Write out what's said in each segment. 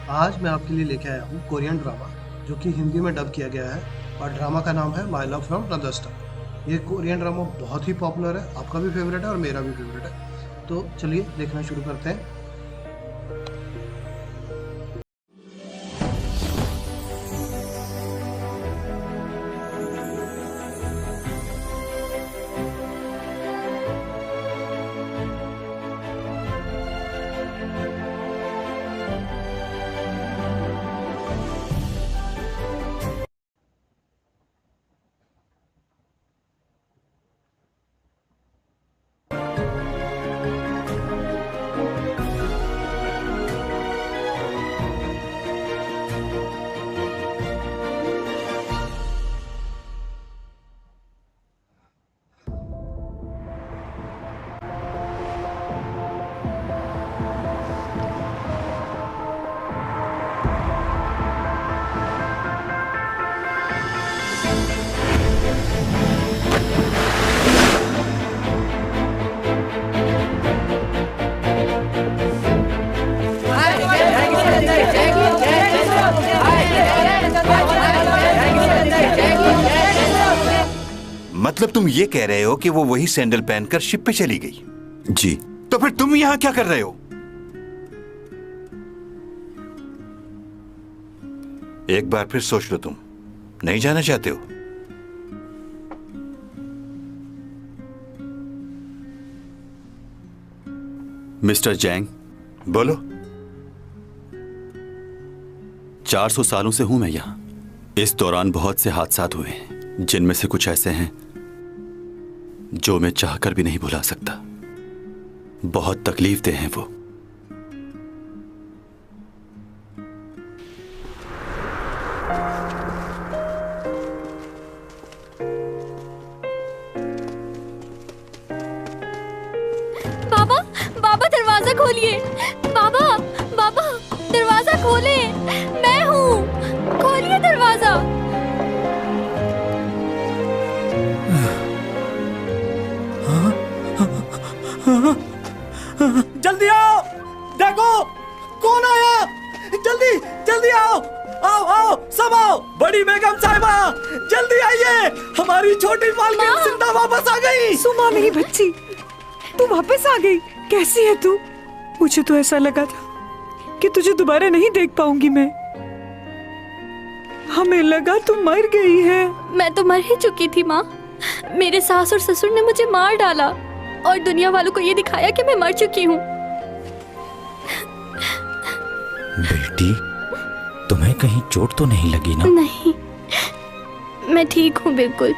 आज मैं आपके लिए लेके आया हूँ कोरियन ड्रामा जो कि हिंदी में डब किया गया है और ड्रामा का नाम है my love from another star. ये कोरियन ड्रामा बहुत ही पॉपुलर है, आपका भी फेवरेट है और मेरा भी फेवरेट है। तो चलिए देखना शुरू करते हैं। मतलब तुम ये कह रहे हो कि वो वही सैंडल पहनकर शिप पे चली गई? जी। तो फिर तुम यहां क्या कर रहे हो? एक बार फिर सोच लो, तुम नहीं जाना चाहते हो? मिस्टर जैंग, बोलो। 400 सालों से हूं मैं यहां। इस दौरान बहुत से हादसात हुए हैं, जिनमें से कुछ ऐसे हैं जो मैं चाहकर भी नहीं भुला सकता। बहुत तकलीफ देह हैं वो। बाबा, बाबा दरवाजा खोलिए। बाबा, बाबा दरवाजा खोले। मैं हूँ, खोलिए दरवाजा। जल्दी आओ, देखो कौन आया। जल्दी जल्दी आओ, आओ आओ सब आओ। बड़ी बेगम साहिबा जल्दी आइए, हमारी छोटी मालकिन जिंदा वापस आ गई। सुमा मेरी बच्ची, तू वापस आ गई। कैसी है तू? मुझे तो ऐसा लगा था कि तुझे दोबारा नहीं देख पाऊंगी मैं। हमें लगा तू मर गई है। मैं तो मर ही चुकी थी माँ। मेरे सास और ससुर ने मुझे मार डाला और दुनिया वालों को ये दिखाया कि मैं मर चुकी हूँ। बेटी, तुम्हें कहीं चोट तो नहीं लगी ना? नहीं, मैं ठीक हूँ बिल्कुल।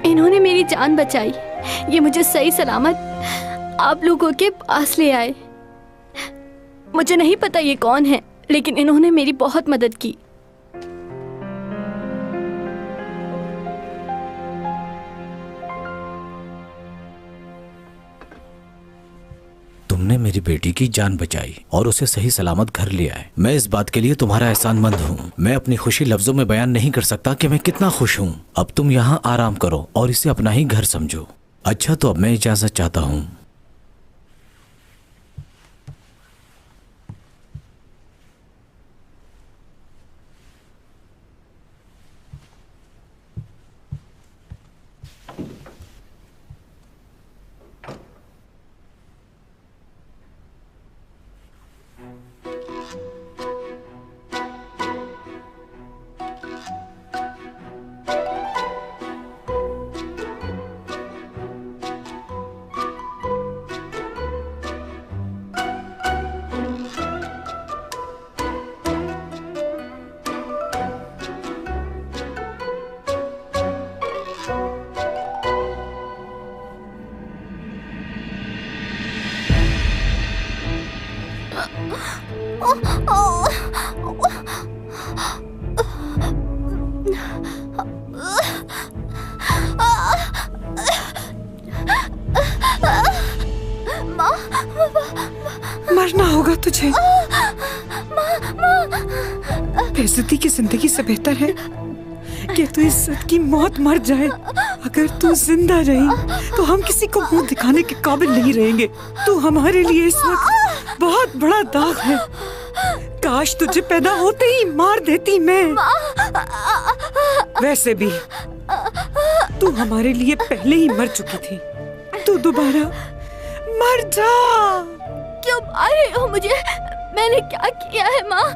इन्होंने मेरी जान बचाई, ये मुझे सही सलामत आप लोगों के पास ले आए। मुझे नहीं पता ये कौन है, लेकिन इन्होंने मेरी बहुत मदद की। तुमने मेरी बेटी की जान बचाई और उसे सही सलामत घर ले आए। मैं इस बात के लिए तुम्हारा एहसानमंद हूँ। मैं अपनी खुशी लफ्जों में बयान नहीं कर सकता कि मैं कितना खुश हूँ। अब तुम यहाँ आराम करो और इसे अपना ही घर समझो। अच्छा, तो अब मैं इजाजत चाहता हूँ। मरना होगा तुझे। बेइज्जती की जिंदगी से बेहतर है कि तू इज्जत की मौत मर जाए। अगर तू जिंदा रही तो हम किसी को मुंह दिखाने के काबिल नहीं रहेंगे। तू हमारे लिए इस वक्त बहुत बड़ा दाग है। काश तुझे पैदा होते ही मार देती मैं। वैसे भी तू हमारे लिए पहले ही मर चुकी थी। तू दोबारा मर जा। क्यों मार रहे हो मुझे? मैंने क्या किया है माँ?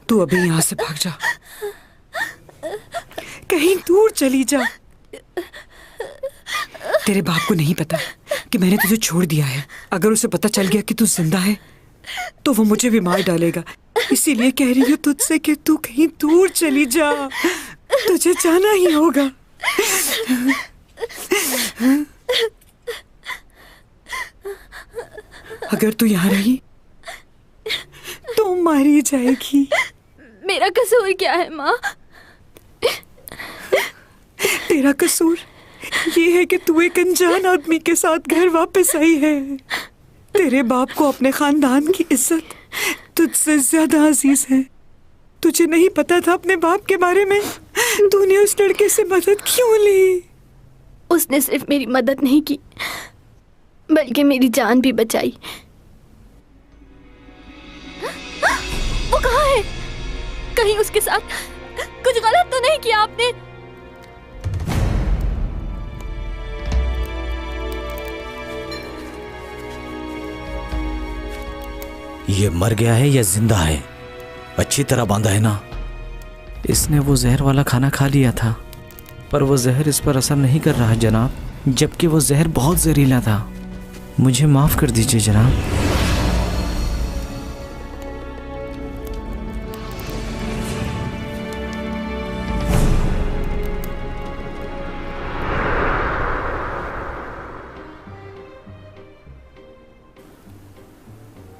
तू अभी यहाँ से भाग जा, कहीं दूर चली जा। तेरे बाप को नहीं पता कि मैंने तुझे छोड़ दिया है। अगर उसे पता चल गया कि तू जिंदा है तो वो मुझे भी मार डालेगा। इसीलिए कह रही हूँ तुझसे कि तू कहीं दूर चली जा। तुझे जाना ही होगा। अगर तू यहाँ रही तो मारी जाएगी। मेरा कसूर क्या है माँ? तेरा कसूर ये है कि तू एक अनजान आदमी के साथ घर वापस आई है। तेरे बाप को अपने खानदान की इज्जत तुझसे ज्यादा अजीज है। तुझे नहीं पता था अपने बाप के बारे में। तूने उस लड़के से मदद क्यों ली? उसने सिर्फ मेरी मदद नहीं की बल्कि मेरी जान भी बचाई। वो कहाँ है? कहीं उसके साथ कुछ गलत तो नहीं किया आपने? ये मर गया है या जिंदा है? अच्छी तरह बांधा है ना? इसने वो जहर वाला खाना खा लिया था, पर वो जहर इस पर असर नहीं कर रहा जनाब, जबकि वो जहर बहुत जहरीला था। मुझे माफ कर दीजिए जनाब।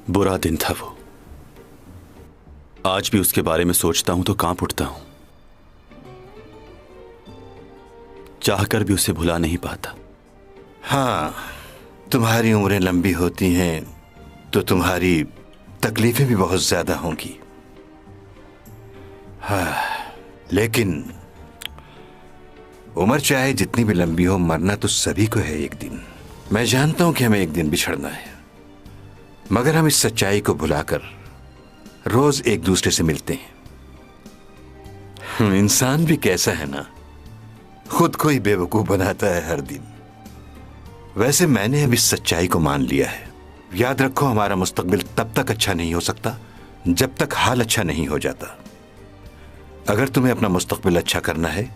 बुरा दिन था वो। आज भी उसके बारे में सोचता हूं तो कांप उठता हूं। चाहकर भी उसे भुला नहीं पाता। हाँ, तुम्हारी उम्रें लंबी होती हैं तो तुम्हारी तकलीफें भी बहुत ज्यादा होंगी। हाँ, लेकिन उम्र चाहे जितनी भी लंबी हो, मरना तो सभी को है एक दिन। मैं जानता हूं कि हमें एक दिन बिछड़ना है, मगर हम इस सच्चाई को भुलाकर रोज एक दूसरे से मिलते हैं। इंसान भी कैसा है ना, खुद को ही बेवकूफ बनाता है हर दिन। वैसे मैंने अब इस सच्चाई को मान लिया है। याद रखो, हमारा मुस्तकबिल तब तक अच्छा नहीं हो सकता जब तक हाल अच्छा नहीं हो जाता। अगर तुम्हें अपना मुस्तकबिल अच्छा करना है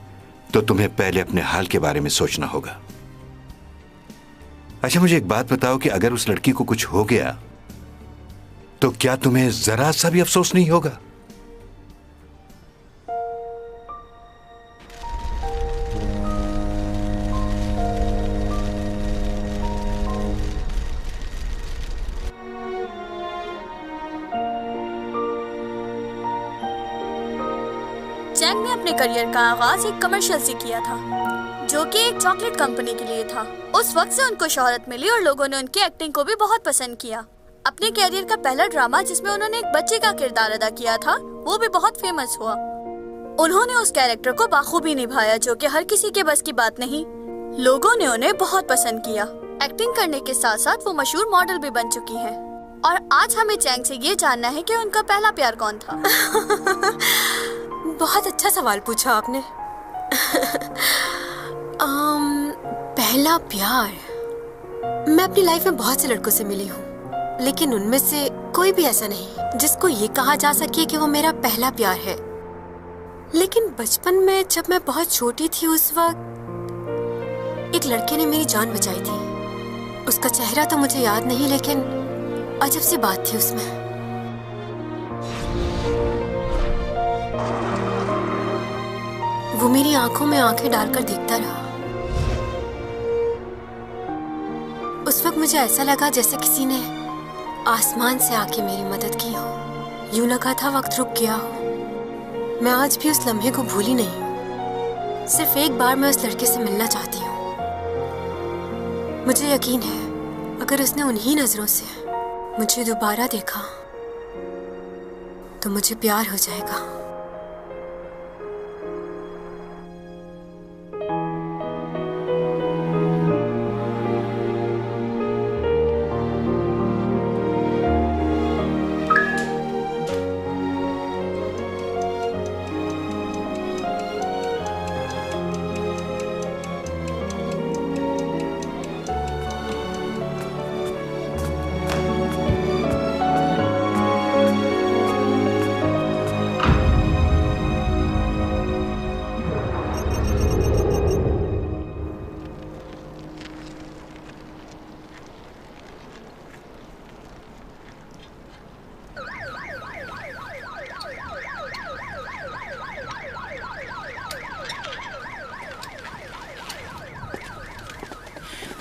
तो तुम्हें पहले अपने हाल के बारे में सोचना होगा। अच्छा, मुझे एक बात बताओ कि अगर उस लड़की को कुछ हो गया तो क्या तुम्हें जरा सा भी अफसोस नहीं होगा? चैंग ने अपने करियर का आगाज एक कमर्शियल से किया था, जो कि एक चॉकलेट कंपनी के लिए था। उस वक्त से उनको शोहरत मिली और लोगों ने उनकी एक्टिंग को भी बहुत पसंद किया। अपने कैरियर का पहला ड्रामा जिसमें उन्होंने एक बच्चे का किरदार अदा किया था, वो भी बहुत फेमस हुआ। उन्होंने उस कैरेक्टर को बाखूबी निभाया, जो कि हर किसी के बस की बात नहीं। लोगों ने उन्हें बहुत पसंद किया। एक्टिंग करने के साथ साथ वो मशहूर मॉडल भी बन चुकी हैं। और आज हमें चैंग से ये जानना है कि उनका पहला प्यार कौन था। बहुत अच्छा सवाल पूछा आपने। पहला प्यार, मैं अपनी लाइफ में बहुत से लड़कों से मिली हूँ, लेकिन उनमें से कोई भी ऐसा नहीं जिसको ये कहा जा सके कि वो मेरा पहला प्यार है। लेकिन बचपन में जब मैं बहुत छोटी थी, उस वक्त एक लड़के ने मेरी जान बचाई थी। उसका चेहरा तो मुझे याद नहीं, लेकिन अजब सी बात थी उसमें। वो मेरी आंखों में आंखें डालकर देखता रहा। उस वक्त मुझे ऐसा लगा जैसे किसी ने आसमान से आके मेरी मदद की हो। यूं लगा था वक्त रुक गया हो। मैं आज भी उस लम्हे को भूली नहीं हूँ। सिर्फ एक बार मैं उस लड़के से मिलना चाहती हूँ। मुझे यकीन है अगर उसने उन्हीं नजरों से मुझे दोबारा देखा तो मुझे प्यार हो जाएगा।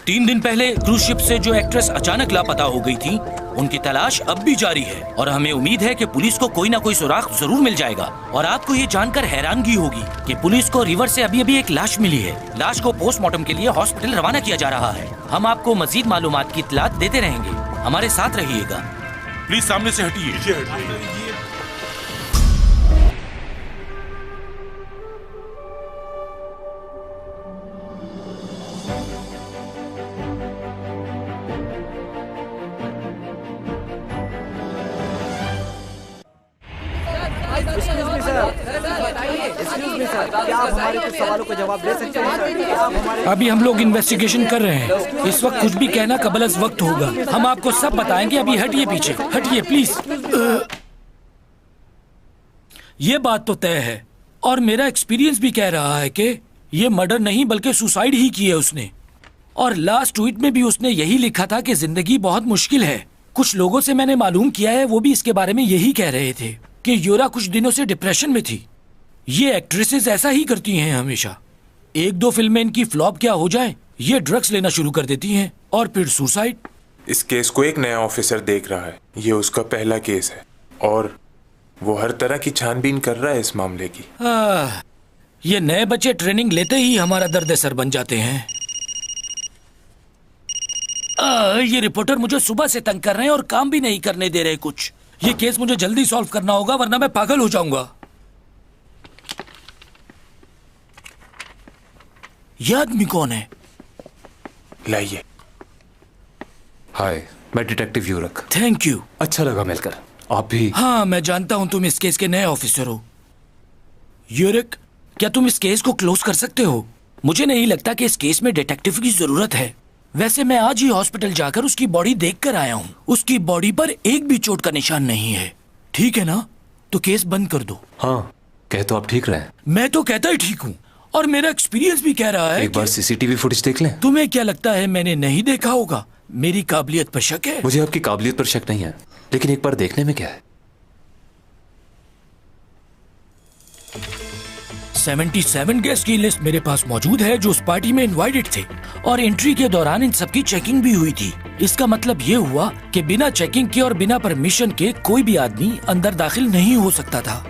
तीन दिन पहले क्रूज शिप से जो एक्ट्रेस अचानक लापता हो गई थी, उनकी तलाश अब भी जारी है और हमें उम्मीद है कि पुलिस को कोई ना कोई सुराग जरूर मिल जाएगा। और आपको ये जानकर हैरानगी होगी कि पुलिस को रिवर से अभी एक लाश मिली है। लाश को पोस्टमार्टम के लिए हॉस्पिटल रवाना किया जा रहा है। हम आपको मजीद मालूमात की इत्तलात देते रहेंगे। हमारे साथ रहिएगा। प्लीज सामने से हटिए। अभी हम लोग इन्वेस्टिगेशन कर रहे हैं। इस वक्त कुछ भी कहना कबल वक्त होगा। हम आपको सब बताएंगे। अभी हटिए पीछे, हटिए प्लीज। ये बात तो तय है और मेरा एक्सपीरियंस भी कह रहा है कि ये मर्डर नहीं बल्कि सुसाइड ही की है उसने। और लास्ट ट्वीट में भी उसने यही लिखा था कि जिंदगी बहुत मुश्किल है। कुछ लोगों से मैंने मालूम किया है, वो भी इसके बारे में यही कह रहे थे कि यूरा कुछ दिनों से डिप्रेशन में थी। ये एक्ट्रेसेस ऐसा ही करती हैं हमेशा। एक दो फिल्में इनकी फ्लॉप क्या हो जाए, ये ड्रग्स लेना शुरू कर देती हैं और फिर सुसाइड। इस केस को एक नया ऑफिसर देख रहा है। ये उसका पहला केस है और वो हर तरह की छानबीन कर रहा है इस मामले की। ये नए बच्चे ट्रेनिंग लेते ही हमारा दर्द सर बन जाते हैं। ये रिपोर्टर मुझे सुबह से तंग कर रहे हैं और काम भी नहीं करने दे रहे कुछ। ये केस मुझे जल्दी सॉल्व करना होगा वरना मैं पागल हो जाऊंगा। ये आदमी कौन है? लाइए। हाय, मैं डिटेक्टिव यूरक। Thank you. अच्छा लगा मिलकर। आप भी? हाँ, मैं जानता हूं तुम इस केस के नए ऑफिसर हो। यूरक, क्या तुम इस केस को क्लोज कर सकते हो? मुझे नहीं लगता कि इस केस में डिटेक्टिव की जरूरत है। वैसे मैं आज ही हॉस्पिटल जाकर उसकी बॉडी देख कर आया हूँ। उसकी बॉडी पर एक भी चोट का निशान नहीं है। ठीक है ना? तो केस बंद कर दो। हाँ, कह तो आप ठीक रहे। मैं तो कहता ही ठीक हूँ और मेरा एक्सपीरियंस भी कह रहा है। एक बार सीसीटीवी फुटेज देख लें। तुम्हें क्या लगता है मैंने नहीं देखा होगा? मेरी काबिलियत पर शक है? मुझे आपकी काबिलियत पर शक नहीं है, लेकिन एक बार देखने में क्या है। 77 गेस्ट की लिस्ट मेरे पास मौजूद है जो उस पार्टी में इनवाइटेड थे और एंट्री के दौरान इन सबकी चेकिंग भी हुई थी। इसका मतलब ये हुआ कि बिना चेकिंग के और बिना परमिशन के कोई भी आदमी अंदर दाखिल नहीं हो सकता था।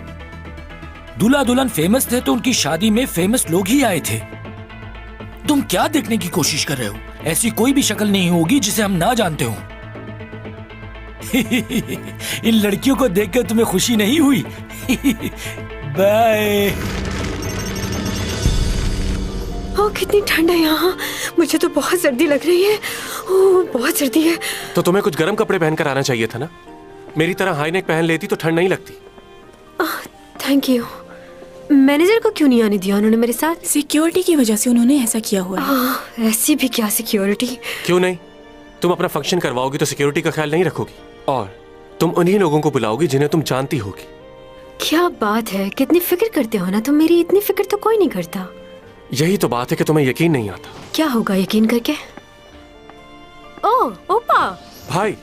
दूल्हा दुल्हन फेमस थे तो उनकी शादी में फेमस लोग ही आए थे। तुम क्या देखने की कोशिश कर रहे हो? ऐसी कोई भी शक्ल नहीं होगी जिसे हम ना जानते हो। इन लड़कियों को देखकर तुम्हें खुशी नहीं हुई? बाय। ओह, कितनी ठंड है यहाँ। मुझे तो बहुत सर्दी लग रही है। ओह, बहुत सर्दी है। तो तुम्हें कुछ गर्म कपड़े पहनकर आना चाहिए था ना। मेरी तरह हाई नेक पहन लेती तो ठंड नहीं लगती। Thank you. मैनेजर को क्यों नहीं आने दिया उन्होंने मेरे साथ? सिक्योरिटी की वजह से उन्होंने ऐसा किया हुआ है। ऐसी भी क्या सिक्योरिटी? क्यों नहीं? तुम अपना फंक्शन करवाओगी तो सिक्योरिटी का ख्याल नहीं रखोगी और तुम उन्हीं लोगों को बुलाओगी जिन्हें तुम जानती होगी। क्या बात है, कितनी फिक्र करते हो ना तुम मेरी। इतनी फिक्र तो कोई नहीं करता। यही तो बात है कि तुम्हें यकीन नहीं आता। क्या होगा यकीन करके? ओह, ओपा भाई।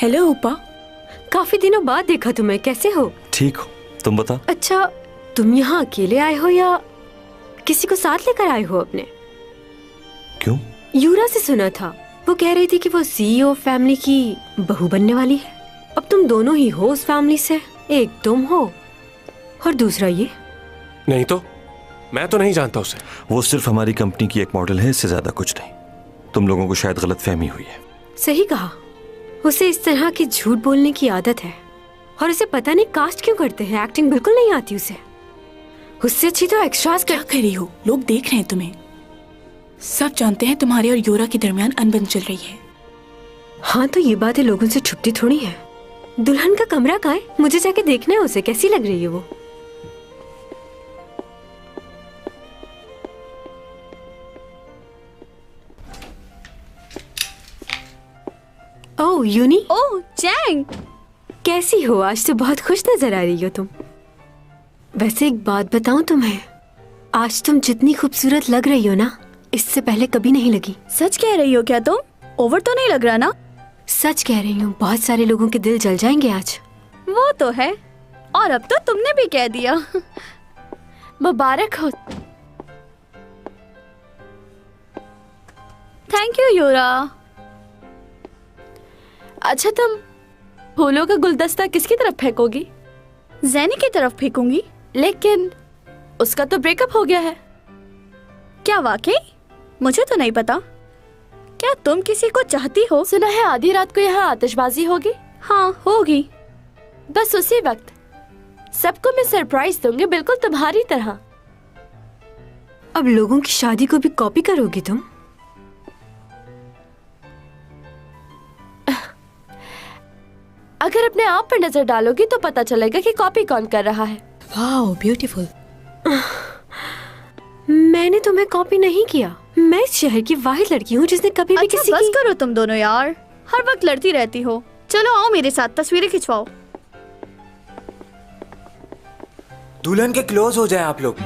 हेलो ओपा, काफी दिनों बाद देखा तुम्हें। कैसे हो? ठीक हो, तुम बता। अच्छा, तुम यहाँ अकेले आए हो या किसी को साथ लेकर आए हो अपने? क्यों? यूरा से सुना था वो कह रही थी कि वो सीईओ फैमिली की बहू बनने वाली है। अब तुम दोनों ही हो उस फैमिली से, एक तुम हो और दूसरा ये। नहीं तो मैं तो नहीं जानता उसे। वो सिर्फ हमारी कंपनी की एक मॉडल है, इससे ज्यादा कुछ नहीं। तुम लोगों को शायद गलतफहमी हुई है। सही कहा, उसे इस तरह की झूठ बोलने की आदत है और उसे पता नहीं कास्ट क्यों करते हैं। एक्टिंग बिल्कुल नहीं आती उसे। उससे अच्छी तो एक्स्ट्रास क्या कर रही हो? लोग देख रहे हैं तुम्हें। सब जानते हैं तुम्हारे और योरा के दरमियान अनबन चल रही है। हाँ तो ये बातें लोगों से छुपती थोड़ी है। दुल्हन का कमरा कहाँ है? मुझे जाके देखना है उसे, कैसी लग रही है वो। ओह यूनी। ओह चैंग, कैसी हो? आज तो बहुत खुश नजर आ रही हो तुम। वैसे एक बात बताऊं तुम्हें, आज तुम जितनी खूबसूरत लग रही हो ना, इससे पहले कभी नहीं लगी। सच कह रही हो क्या तुम? ओवर तो नहीं लग रहा ना? सच कह रही हूँ, बहुत सारे लोगों के दिल जल जाएंगे आज। वो तो है, और अब तो तुमने भी कह दिया। मुबारक हो। थैंक यू योरा। अच्छा तुम फूलों का गुलदस्ता किसकी तरफ फेंकोगी? जैनी की तरफ फेंकूंगी। लेकिन उसका तो ब्रेकअप हो गया है। क्या वाकई? मुझे तो नहीं पता। क्या तुम किसी को चाहती हो? सुना है आधी रात को यहाँ आतिशबाजी होगी। हाँ होगी। बस उसी वक्त सबको मैं सरप्राइज दूंगी, बिल्कुल तुम्हारी तरह। अब लोगों की शादी को भी कॉपी करोगी तुम? अगर अपने आप पर नजर डालोगी तो पता चलेगा कि कॉपी कौन कर रहा है। Wow beautiful. मैंने तुम्हें कॉपी नहीं किया। मैं इस शहर की वाहिद लड़की हूँ जिसने कभी भी किसी बस करो तुम दोनों यार, हर वक्त लड़ती रहती हो। चलो आओ मेरे साथ तस्वीरें खिंचवाओ। दुल्हन के क्लोज हो जाए आप लोग।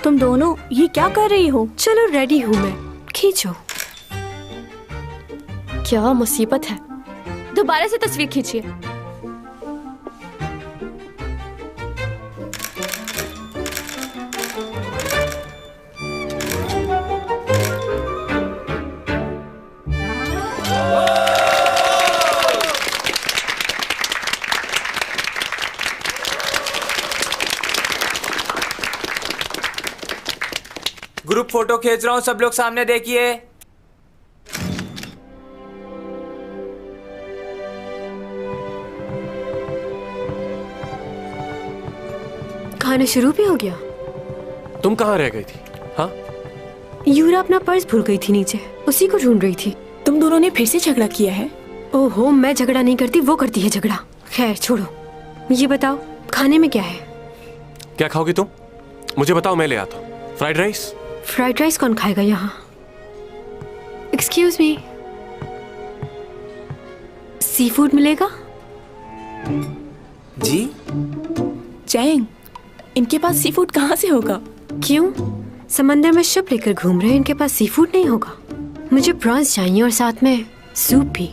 तुम दोनों ये क्या कर रही हो? चलो रेडी हूँ मैं, खींचो। क्या मुसीबत है। दोबारा से तस्वीर खींचिए। ग्रुप फोटो खींच रहा हूँ, सब लोग सामने देखिए। खाना शुरू भी हो गया? तुम कहाँ रह गई थी? हाँ यूरा अपना पर्स भूल गई थी नीचे, उसी को ढूंढ रही थी। तुम दोनों ने फिर से झगड़ा किया है? ओहो, मैं झगड़ा नहीं करती, वो करती है झगड़ा। खैर छोड़ो, ये बताओ खाने में क्या है? क्या खाओगी तुम? मुझे बताओ, मैं ले आता हूँ। Fried rice? फ्राइड राइस कौन खाएगा यहाँ? एक्सक्यूज मी, सी फूड मिलेगा? जी चैंग, इनके पास सी फूड कहाँ से होगा? क्यों, समंदर में शिप लेकर घूम रहे हैं, इनके पास सी फूड नहीं होगा? मुझे प्रॉन्स चाहिए और साथ में सूप भी।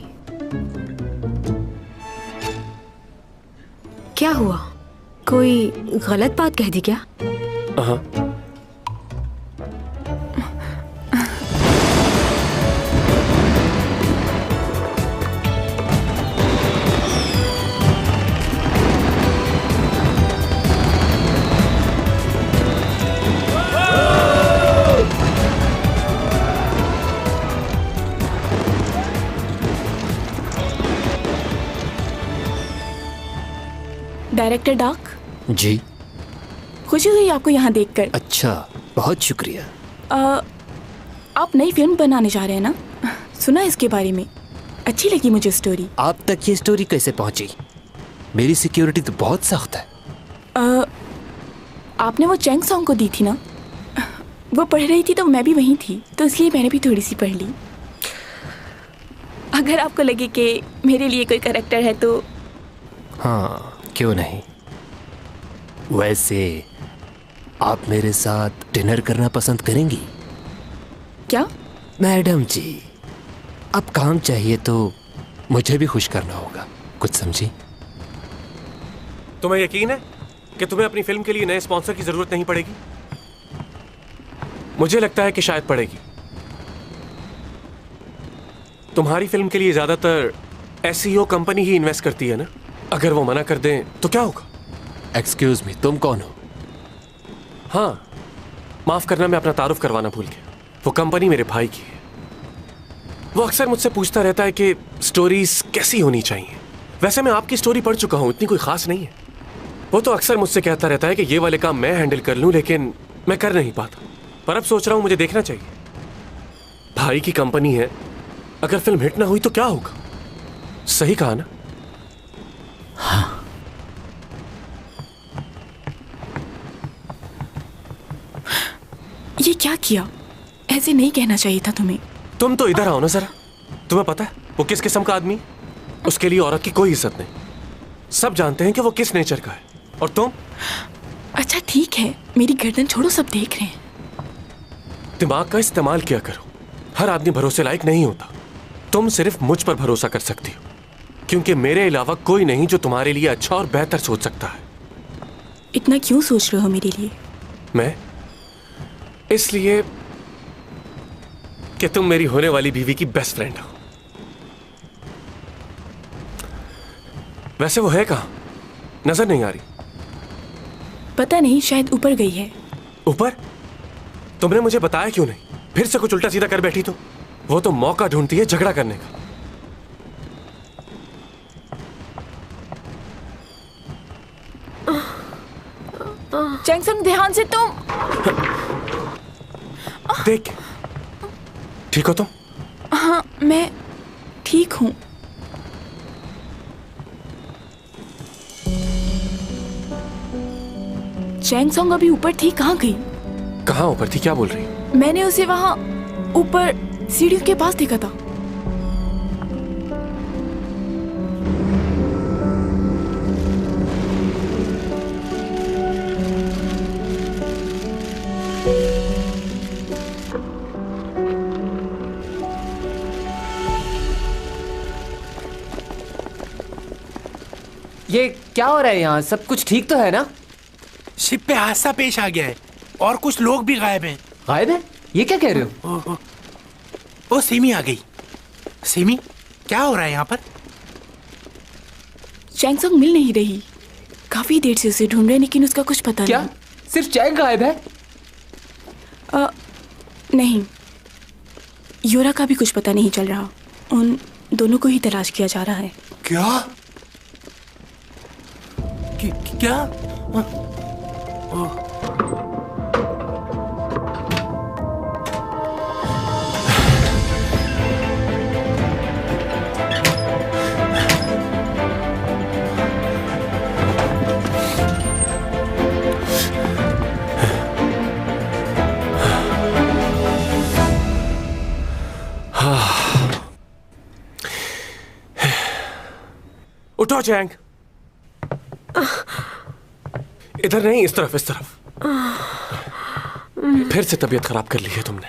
क्या हुआ, कोई गलत बात कह दी क्या? हाँ। डायरेक्टर डार्क जी। खुशी हुई आपको यहाँ देखकर। अच्छा, बहुत शुक्रिया। आप नई फिल्म बनाने जा रहे हैं ना? सुना इसके बारे में, अच्छी लगी मुझे स्टोरी। आप तक ये स्टोरी कैसे पहुंची? मेरी सिक्योरिटी तो बहुत सख्त है। आपने वो चैंग सॉन्ग को दी थी ना? वो पढ़ रही थी तो मैं भी वहीं थी, तो इसलिए मैंने भी थोड़ी सी पढ़ ली। अगर आपको लगे कि मेरे लिए कोई कैरेक्टर है तो। हाँ, क्यों नहीं। वैसे आप मेरे साथ डिनर करना पसंद करेंगी? क्या? मैडम जी, अब काम चाहिए तो मुझे भी खुश करना होगा, कुछ समझी? तुम्हें यकीन है कि तुम्हें अपनी फिल्म के लिए नए स्पॉन्सर की जरूरत नहीं पड़ेगी? मुझे लगता है कि शायद पड़ेगी। तुम्हारी फिल्म के लिए ज्यादातर SEO कंपनी ही इन्वेस्ट करती है ना? अगर वो मना कर दें तो क्या होगा? एक्सक्यूज मी, तुम कौन हो? हाँ, माफ करना, मैं अपना तारुफ करवाना भूल गया। वो कंपनी मेरे भाई की है। वो अक्सर मुझसे पूछता रहता है कि स्टोरीज कैसी होनी चाहिए। वैसे मैं आपकी स्टोरी पढ़ चुका हूं, इतनी कोई खास नहीं है। वो तो अक्सर मुझसे कहता रहता है कि ये वाले काम मैं हैंडल कर लूं, लेकिन मैं कर नहीं पाता। पर अब सोच रहा हूं मुझे देखना चाहिए। भाई की कंपनी है, अगर फिल्म हिट ना हुई तो क्या होगा? सही कहा ना? हाँ। ये क्या किया? ऐसे नहीं कहना चाहिए था तुम्हें। तुम तो इधर आओ ना जरा। तुम्हें पता है वो किस किस्म का आदमी? उसके लिए औरत की कोई इज्जत नहीं। सब जानते हैं कि वो किस नेचर का है। और तुम? अच्छा ठीक है, मेरी गर्दन छोड़ो, सब देख रहे हैं। दिमाग का इस्तेमाल किया करो। हर आदमी भरोसे लायक नहीं होता। तुम सिर्फ मुझ पर भरोसा कर सकती हो, क्योंकि मेरे अलावा कोई नहीं जो तुम्हारे लिए अच्छा और बेहतर सोच सकता है। इतना क्यों सोच रहे हो मेरे लिए? मैं इसलिए कि तुम मेरी होने वाली बीवी की बेस्ट फ्रेंड हो। वैसे वो है कहां? नजर नहीं आ रही। पता नहीं, शायद ऊपर गई है। ऊपर? तुमने मुझे बताया क्यों नहीं? फिर से कुछ उल्टा सीधा कर बैठी तो? वो तो मौका ढूंढती है झगड़ा करने का। चैंगसंग, ध्यान से तुम। देख, ठीक हो तुम? हाँ, मैं ठीक हूं। चैंगसंग अभी ऊपर थी, कहाँ गई? कहाँ ऊपर थी? क्या बोल रही? मैंने उसे वहां ऊपर सीढ़ियों के पास देखा था। ये क्या हो रहा है यहाँ? सब कुछ ठीक तो है ना? शिप पे हादसा पेश आ गया है और कुछ लोग भी गायब हैं। गायब है? ये क्या कह रहे हो? ओ सिमी आ गई। सिमी, क्या हो रहा है यहाँ पर? चैंगसंग मिल नहीं रही। काफी देर से उसे ढूंढ रहे, लेकिन उसका कुछ पता क्या? नहीं। सिर्फ चैंग गायब है? नहीं, योरा का भी कुछ पता नहीं चल रहा। उन दोनों को ही तलाश किया जा रहा है। क्या? क्या? उठो चैंग। इधर नहीं, इस तरफ, इस तरफ। फिर से तबीयत खराब कर ली है तुमने।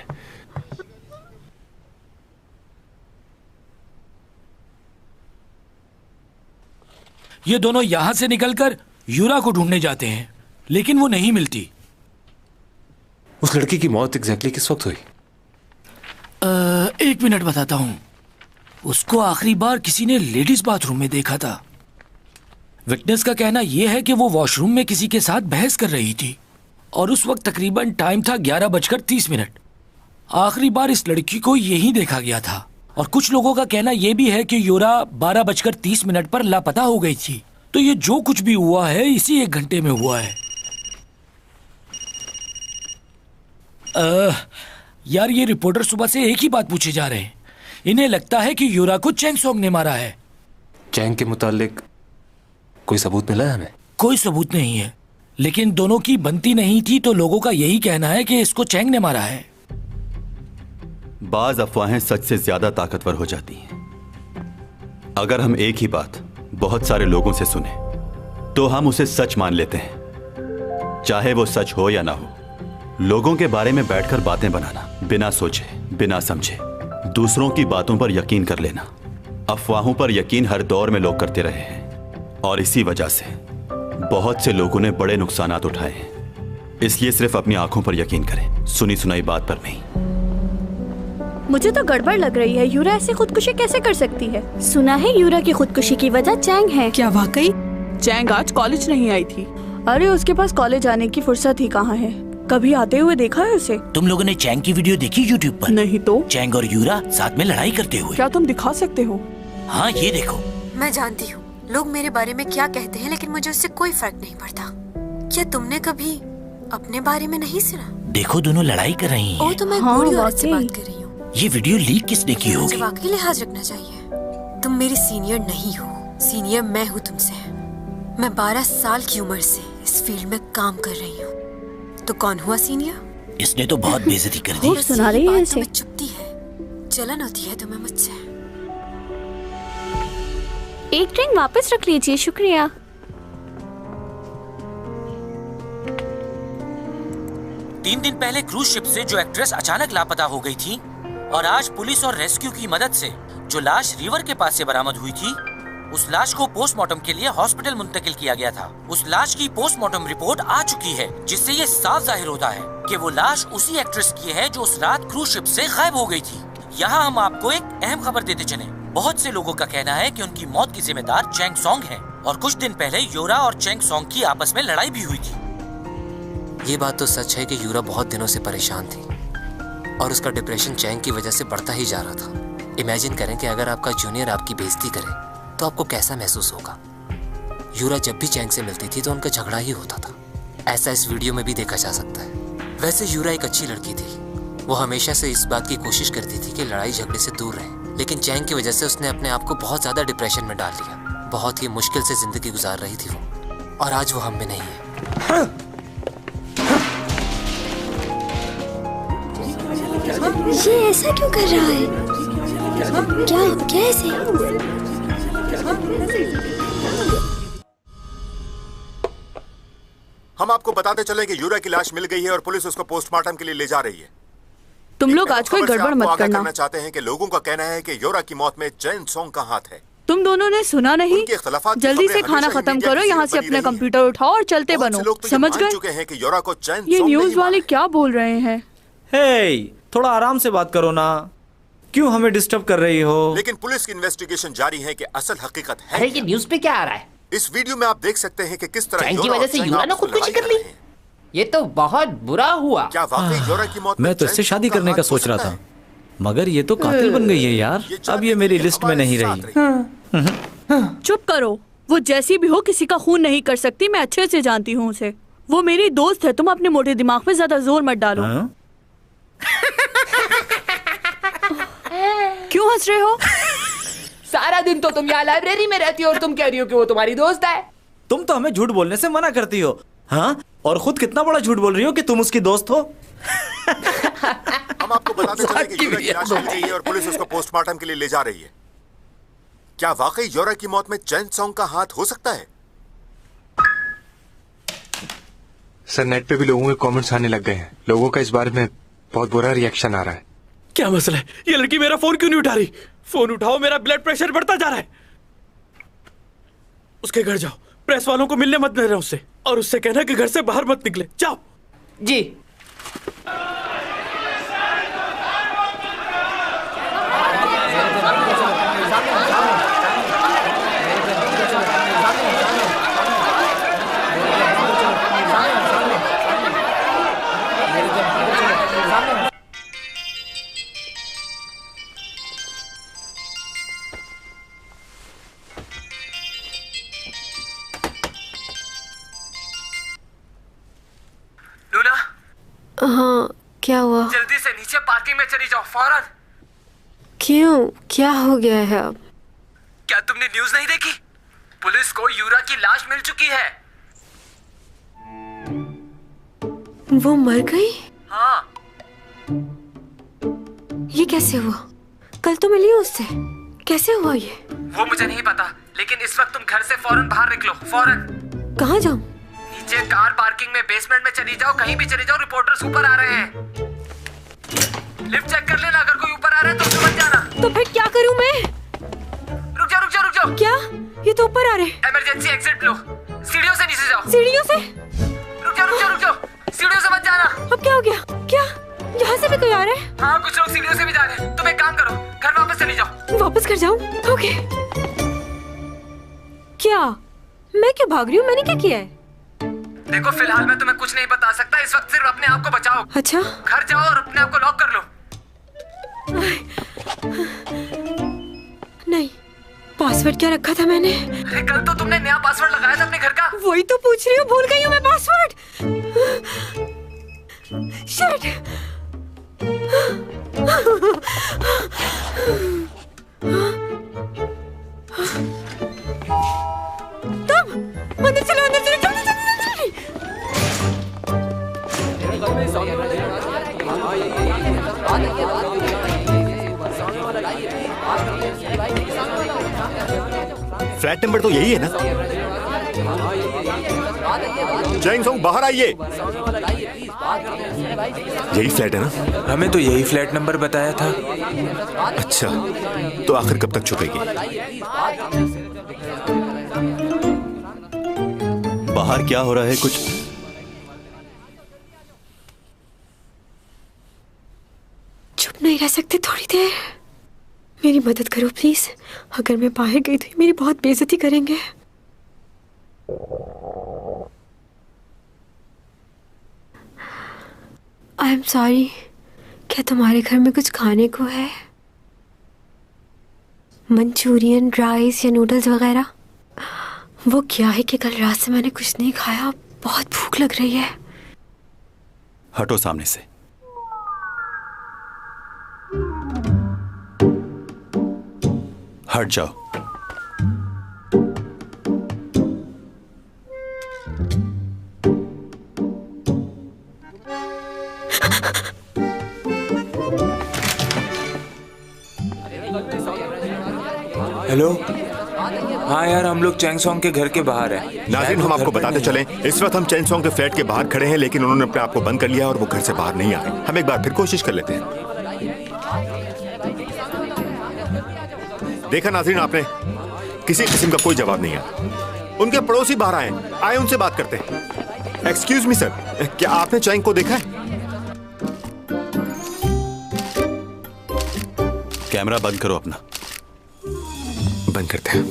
ये दोनों यहां से निकलकर यूरा को ढूंढने जाते हैं, लेकिन वो नहीं मिलती। उस लड़की की मौत एग्जैक्टली किस वक्त हुई? 1 मिनट बताता हूं। उसको आखिरी बार किसी ने लेडीज बाथरूम में देखा था। विटनेस का कहना यह है कि वो वॉशरूम में किसी के साथ बहस कर रही थी और उस वक्त तकरीबन टाइम था 11:30। आखिरी बार इस लड़की को यहीं देखा गया था। और कुछ लोगों का कहना यह भी है कि योरा 12:30 पर लापता हो गई थी। तो ये जो कुछ भी हुआ है इसी 1 घंटे में हुआ है। यार, ये रिपोर्टर सुबह से एक ही बात पूछे जा रहे हैं। इन्हें लगता है कि योरा को चैंगसोंग ने मारा है। चैंग के मुतालिक कोई सबूत मिला है हमें? कोई सबूत नहीं है, लेकिन दोनों की बनती नहीं थी, तो लोगों का यही कहना है कि इसको चैंग ने मारा है। बाज अफवाहें सच से ज्यादा ताकतवर हो जाती हैं। अगर हम एक ही बात बहुत सारे लोगों से सुने तो हम उसे सच मान लेते हैं, चाहे वो सच हो या ना हो। लोगों के बारे में बैठकर बातें बनाना, बिना सोचे बिना समझे दूसरों की बातों पर यकीन कर लेना, अफवाहों पर यकीन हर दौर में लोग करते रहे हैं और इसी वजह से बहुत से लोगों ने बड़े नुकसानात उठाए हैं। इसलिए सिर्फ अपनी आंखों पर यकीन करें, सुनी सुनाई बात पर नहीं। मुझे तो गड़बड़ लग रही है। यूरा ऐसे खुदकुशी कैसे कर सकती है? सुना है यूरा की खुदकुशी की वजह चैंग है। क्या वाकई? चैंग आज कॉलेज नहीं आई थी। अरे उसके पास कॉलेज आने की फुर्सत ही कहाँ है? कभी आते हुए देखा है उसे? तुम लोगों ने चैंग की वीडियो देखी यूट्यूब पर? नहीं तो। चैंग और यूरा साथ में लड़ाई करते हुए। क्या तुम दिखा सकते हो? हाँ ये देखो। मैं जानती हूँ लोग मेरे बारे में क्या कहते हैं, लेकिन मुझे उससे कोई फर्क नहीं पड़ता। क्या तुमने कभी अपने बारे में नहीं सुना? देखो दोनों लड़ाई कर रही हैं। ओ तो मैं बूढ़ी औरत से बात कर रही हूँ। ये वीडियो लीक किसने की होगी? मुझे वाकई लिहाज रखना चाहिए। तुम मेरी सीनियर नहीं हो, सीनियर मैं हूँ तुमसे। मैं 12 साल की उम्र से इस फील्ड में काम कर रही हूँ। तो कौन हुआ सीनियर? इसने तो बहुत बेइज्जती कर दी। सुना रही है इसे। चुपती है, जलन होती है तुम्हें मुझसे। एक ड्रिंक वापस रख लीजिए, शुक्रिया। तीन दिन पहले क्रूज शिप से जो एक्ट्रेस अचानक लापता हो गई थी और आज पुलिस और रेस्क्यू की मदद से जो लाश रिवर के पास से बरामद हुई थी, उस लाश को पोस्टमार्टम के लिए हॉस्पिटल मुंतकिल किया गया था। उस लाश की पोस्टमार्टम रिपोर्ट आ चुकी है, जिससे ये साफ जाहिर होता है कि वो लाश उसी एक्ट्रेस की है जो उस रात क्रूज शिप से गायब हो गई थी। यहाँ हम आपको एक अहम खबर देते चले। बहुत से लोगों का कहना है कि उनकी मौत की जिम्मेदार चैंग सॉन्ग है और कुछ दिन पहले यूरा और चैंग सॉन्ग की आपस में लड़ाई भी हुई थी। ये बात तो सच है कि यूरा बहुत दिनों से परेशान थी और उसका डिप्रेशन चैंग की वजह से बढ़ता ही जा रहा था। इमेजिन करें कि अगर आपका जूनियर आपकी बेइज्जती करे तो आपको कैसा महसूस होगा। यूरा जब भी चैंग से मिलती थी तो उनका झगड़ा ही होता था। ऐसा इस वीडियो में भी देखा जा सकता है। वैसे यूरा एक अच्छी लड़की थी। वो हमेशा से इस बात की कोशिश करती थी कि लड़ाई झगड़े से दूर रहे, लेकिन चैंग की वजह से उसने अपने आप को बहुत ज्यादा डिप्रेशन में डाल लिया। बहुत ही मुश्किल से जिंदगी गुजार रही थी वो, और आज वो हम में नहीं है। ये ऐसा क्यों कर रहा है? क्या कैसे? हम आपको बताते चले कि यूरा की लाश मिल गई है और पुलिस उसको पोस्टमार्टम के लिए ले जा रही है। तुम लोग आज कोई गड़बड़ मत करना। चाहते हैं कि लोगों का कहना है कि यूरा की मौत में चैंग सॉन्ग का हाथ है। तुम दोनों ने सुना नहीं? जल्दी से खाना खत्म करो, यहाँ से अपने कंप्यूटर उठाओ और चलते बनो। समझ गए? चुके हैं कि यूरा को चैंग ये सॉन्ग न्यूज वाले क्या बोल रहे हैं? हे, थोड़ा आराम से बात करो ना, क्यों हमें डिस्टर्ब कर रही हो? लेकिन पुलिस की इन्वेस्टिगेशन जारी है कि असल हकीकत है। अरे ये न्यूज पे क्या आ रहा है? इस वीडियो में आप देख सकते हैं कि किस तरह चैंग की वजह से यूरा ने खुदकुशी कर ली। ये तो बहुत बुरा हुआ। क्या वाकई यूरा की मौत मैं तो इससे शादी करने का सोच रहा था, मगर ये तो कातिल बन गई है यार। अब ये मेरी लिस्ट में नहीं रही। चुप करो। वो जैसी भी हो किसी का खून नहीं कर सकती। मैं अच्छे से जानती हूँ उसे। वो मेरी दोस्त है। तुम अपने मोटे दिमाग पे ज्यादा जोर मत डालो। क्यों हंस रहे हो? सारा दिन तो तुम यहाँ लाइब्रेरी में रहती हो और तुम कह रही हो कि वो तुम्हारी दोस्त है। तुम तो हमें झूठ बोलने से मना करती हो, हाँ? और खुद कितना बड़ा झूठ बोल रही हो कि तुम उसकी दोस्त हो। हम आपको बताते चले कि यूरा की लाश मिल गई है और पुलिस उसको पोस्टमार्टम के लिए ले जा रही है। क्या वाकई यूरा की मौत में चैंग सॉन्ग का हाथ हो सकता है? सर, नेट पे भी लोगों के कमेंट्स आने लग गए हैं। लोगों का इस बारे में बहुत बुरा रिएक्शन आ रहा है। क्या मसला है? ये लड़की मेरा फोन क्यों नहीं उठा रही? फोन उठाओ, मेरा ब्लड प्रेशर बढ़ता जा रहा है। उसके घर जाओ, प्रेस वालों को मिलने मत देना उससे, और उससे कहना कि घर से बाहर मत निकले। जाओ। जी। हाँ, क्या हुआ? जल्दी से नीचे पार्किंग में चली जाओ फौरन। क्यों? क्या हो गया है अब? क्या तुमने न्यूज नहीं देखी? पुलिस को यूरा की लाश मिल चुकी है। वो मर गई? हाँ। ये कैसे हुआ? कल तो मिली उससे। कैसे हुआ ये? वो मुझे नहीं पता, लेकिन इस वक्त तुम घर से फौरन बाहर निकलो, फौरन। कहाँ जाऊँ? नीचे कार पार्किंग में बेसमेंट में चली जाओ, कहीं भी चली जाओ। रिपोर्टर्स ऊपर आ रहे हैं। लिफ्ट चेक कर लेना, अगर कोई ऊपर आ रहा है तो समझ जाना। तो फिर क्या करूं मैं? रुक जाओ। क्या? ये तो ऊपर आ रहे हैं। इमरजेंसी एग्जिट लो, सीढ़ियों से नीचे जाओ। सीढ़ियों से? रुक जाओ, सीढ़ियों से मत जाना। अब क्या हो गया? क्या यहाँ से भी कोई आ रहा है? हाँ, कुछ लोग सीढ़ियों से भी जा रहे हैं। तुम एक काम करो, घर वापस चली जाओ। वापस घर जाऊँ? ओके। क्या? मैं क्यों भाग रही हूँ? मैंने क्या किया है? देखो, फिलहाल मैं तुम्हें कुछ नहीं बता सकता। इस वक्त सिर्फ अपने आप को बचाओ। अच्छा। घर जाओ और अपने आप को लॉक कर लो। नहीं, पासवर्ड क्या रखा था मैंने? अरे कल तो तुमने नया पासवर्ड लगाया था अपने घर का। वही तो पूछ रही हूँ, भूल गई हूँ मैं पासवर्ड। शिट। तुम अंदर चलो, अंदर चलो, जल्दी जल्दी फ्लैट नंबर तो यही है ना? चैंग सोंग बाहर आइए। यही फ्लैट है ना? हमें तो यही फ्लैट नंबर बताया था। अच्छा, तो आखिर कब तक छुपेगी? बाहर क्या हो रहा है? कुछ चुप नहीं रह सकते थोड़ी देर? मेरी मदद करो प्लीज। अगर मैं बाहर गई तो मेरी बहुत बेइज्जती करेंगे। I am sorry. क्या तुम्हारे घर में कुछ खाने को है? मंचूरियन, राइस या नूडल्स वगैरह? वो क्या है कि कल रात से मैंने कुछ नहीं खाया, बहुत भूख लग रही है। हटो सामने से। हट जाओ। हेलो। हाँ यार, हम लोग चैंग सोंग के घर के बाहर हैं। नाज़रीन, हम आपको बताते चलें, इस वक्त हम चैंग सोंग के फ्लैट के बाहर खड़े हैं, लेकिन उन्होंने अपने आप को बंद कर लिया और वो घर से बाहर नहीं आ रहे। हम एक बार फिर कोशिश कर लेते हैं। देखा नाज़रीन आपने, किसी किस्म का कोई जवाब नहीं है। उनके पड़ोसी बाहर आए उनसे बात करते हैं। एक्सक्यूज मी सर, क्या आपने चैंग को देखा है? कैमरा बंद करो अपना। बंद करते हैं।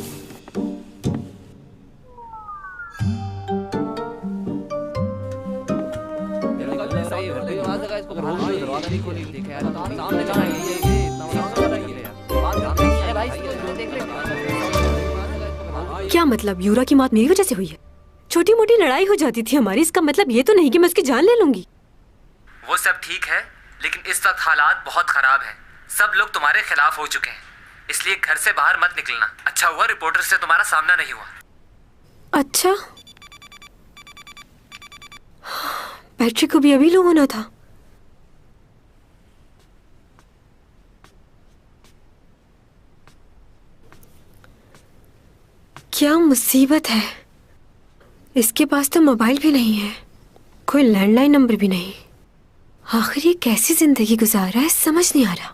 क्या मतलब? यूरा की मौत मेरी वजह से हुई है? छोटी मोटी लड़ाई हो जाती थी हमारी, इसका मतलब ये तो नहीं कि मैं उसकी जान ले लूंगी। वो सब ठीक है, लेकिन इस वक्त हालात बहुत खराब हैं। सब लोग तुम्हारे खिलाफ हो चुके हैं, इसलिए घर से बाहर मत निकलना। अच्छा हुआ रिपोर्टर से तुम्हारा सामना नहीं हुआ। अच्छा, बैटरी को भी अभी लो होना था। क्या मुसीबत है। इसके पास तो मोबाइल भी नहीं है, कोई लैंडलाइन नंबर भी नहीं। आखिर ये कैसी जिंदगी गुजार रहा है, समझ नहीं आ रहा।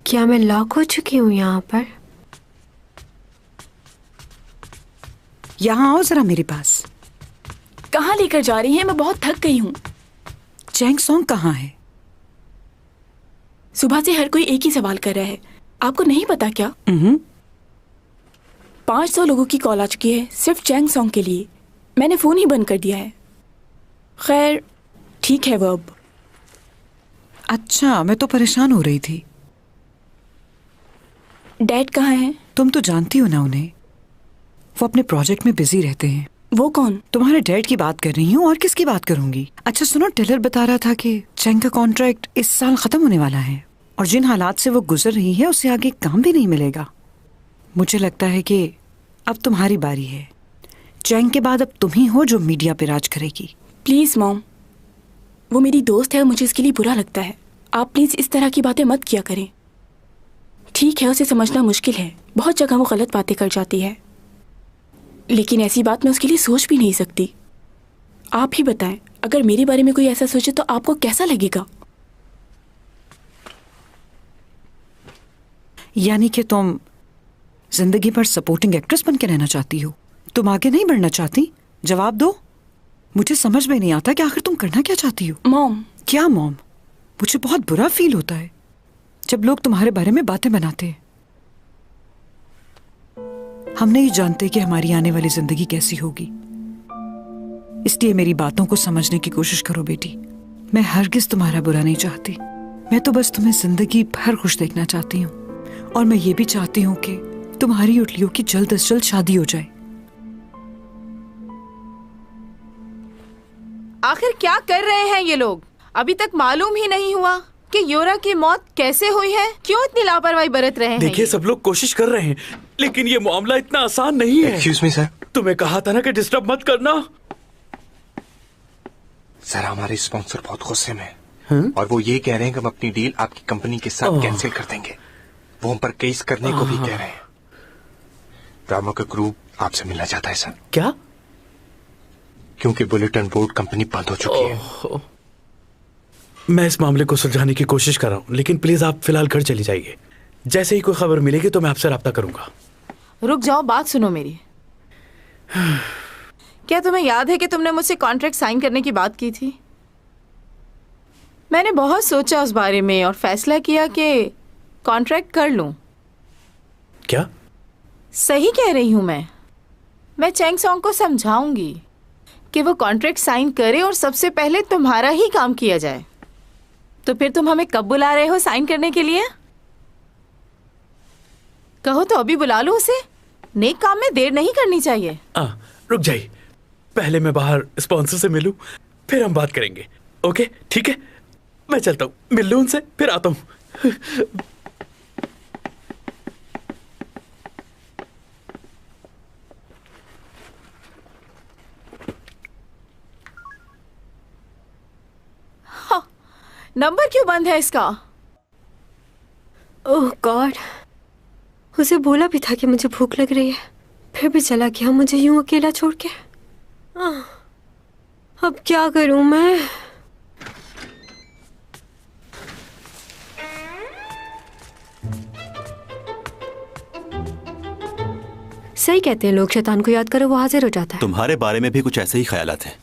क्या मैं लॉक हो चुकी हूँ यहाँ पर? यहाँ आओ जरा मेरे पास। कहाँ लेकर जा रही हैं? मैं बहुत थक गई हूँ। चैंग सोंग कहाँ है? सुबह से हर कोई एक ही सवाल कर रहा है। आपको नहीं पता क्या? 500 लोगों की कॉल आ चुकी है सिर्फ चैंग सोंग के लिए। मैंने फोन ही बंद कर दिया है। खैर ठीक है वो अब। अच्छा, मैं तो परेशान हो रही थी। डैड कहाँ हैं? तुम तो जानती हो ना उन्हें, वो अपने प्रोजेक्ट में बिजी रहते हैं। वो कौन? तुम्हारे डैड की बात कर रही हूँ, और किसकी बात करूंगी। अच्छा सुनो, टेलर बता रहा था कि चैंग का कॉन्ट्रैक्ट इस साल खत्म होने वाला है, और जिन हालात से वो गुजर रही है उसे आगे काम भी नहीं मिलेगा। मुझे लगता है कि अब तुम्हारी बारी है। चैंग के बाद अब तुम ही हो जो मीडिया पे राज करेगी। प्लीज मॉम, वो मेरी दोस्त है और मुझे उसके लिए बुरा लगता है। आप प्लीज इस तरह की बातें मत किया करें। ठीक है, उसे समझना मुश्किल है, बहुत जगह वो गलत बातें कर जाती है, लेकिन ऐसी बात मैं उसके लिए सोच भी नहीं सकती। आप ही बताएं, अगर मेरे बारे में कोई ऐसा सोचे तो आपको कैसा लगेगा? यानी कि तुम जिंदगी भर सपोर्टिंग एक्ट्रेस बन के रहना चाहती हो? तुम आगे नहीं बढ़ना चाहती? जवाब दो। मुझे समझ में नहीं आता कि आखिर तुम करना क्या चाहती हो। मॉम। क्या मॉम? मुझे बहुत बुरा फील होता है जब लोग तुम्हारे बारे में बातें बनाते हैं। हम नहीं जानते कि हमारी आने वाली जिंदगी कैसी होगी, इसलिए मेरी बातों को समझने की कोशिश करो बेटी। मैं हरगिज तुम्हारा बुरा नहीं चाहती, मैं तो बस तुम्हें जिंदगी भर खुश देखना चाहती हूँ। और मैं ये भी चाहती हूँ कि तुम्हारी और लियो की जल्द से जल्द शादी हो जाए। आखिर क्या कर रहे हैं ये लोग? अभी तक मालूम ही नहीं हुआ कि योरा की मौत कैसे हुई है। क्यों इतनी लापरवाही बरत रहे हैं? देखिए सब लोग कोशिश कर रहे हैं, लेकिन ये मामला इतना आसान नहीं है। Excuse me sir. तुम्हें कहा था ना कि डिस्टर्ब मत करना। सर हमारे स्पॉन्सर बहुत गुस्से में हैं और वो ये कह रहे हैं कि हम अपनी डील आपकी कंपनी के साथ कैंसिल कर देंगे। वो हम पर केस करने को भी कह रहे हैं। ड्रामा का क्रू आपसे मिलना चाहता है सर। क्या? क्योंकि बुलेटिन बोर्ड कंपनी बंद हो चुकी है। मैं इस मामले को सुलझाने की कोशिश कर रहा हूँ, लेकिन प्लीज आप फिलहाल घर चली जाइए। जैसे ही कोई खबर मिलेगी तो मैं आपसे राब्ता करूंगा। रुक जाओ, बात सुनो मेरी। क्या तुम्हें याद है कि तुमने मुझसे कॉन्ट्रैक्ट साइन करने की बात की थी? मैंने बहुत सोचा उस बारे में और फैसला किया कि कॉन्ट्रैक्ट कर लूं। क्या? सही कह रही हूं मैं चैंग सॉन्ग को समझाऊंगी कि वो कॉन्ट्रैक्ट साइन करे और सबसे पहले तुम्हारा ही काम किया जाए। तो फिर तुम हमें कब बुला रहे हो साइन करने के लिए? कहो तो अभी बुला लो उसे। नेक काम में देर नहीं करनी चाहिए। रुक जाइए, पहले मैं बाहर स्पॉन्सर से मिलूं, फिर हम बात करेंगे। ओके ठीक है, मैं चलता हूँ, मिल लूं उनसे, फिर आता हूँ। नंबर क्यों बंद है इसका? ओह गॉड, उसे बोला भी था कि मुझे भूख लग रही है, फिर भी चला गया मुझे यूं अकेला छोड़ के। अब क्या करूं मैं? सही कहते हैं लोग, शैतान को याद करो वो हाजिर हो जाता है। तुम्हारे बारे में भी कुछ ऐसे ही ख्यालात हैं।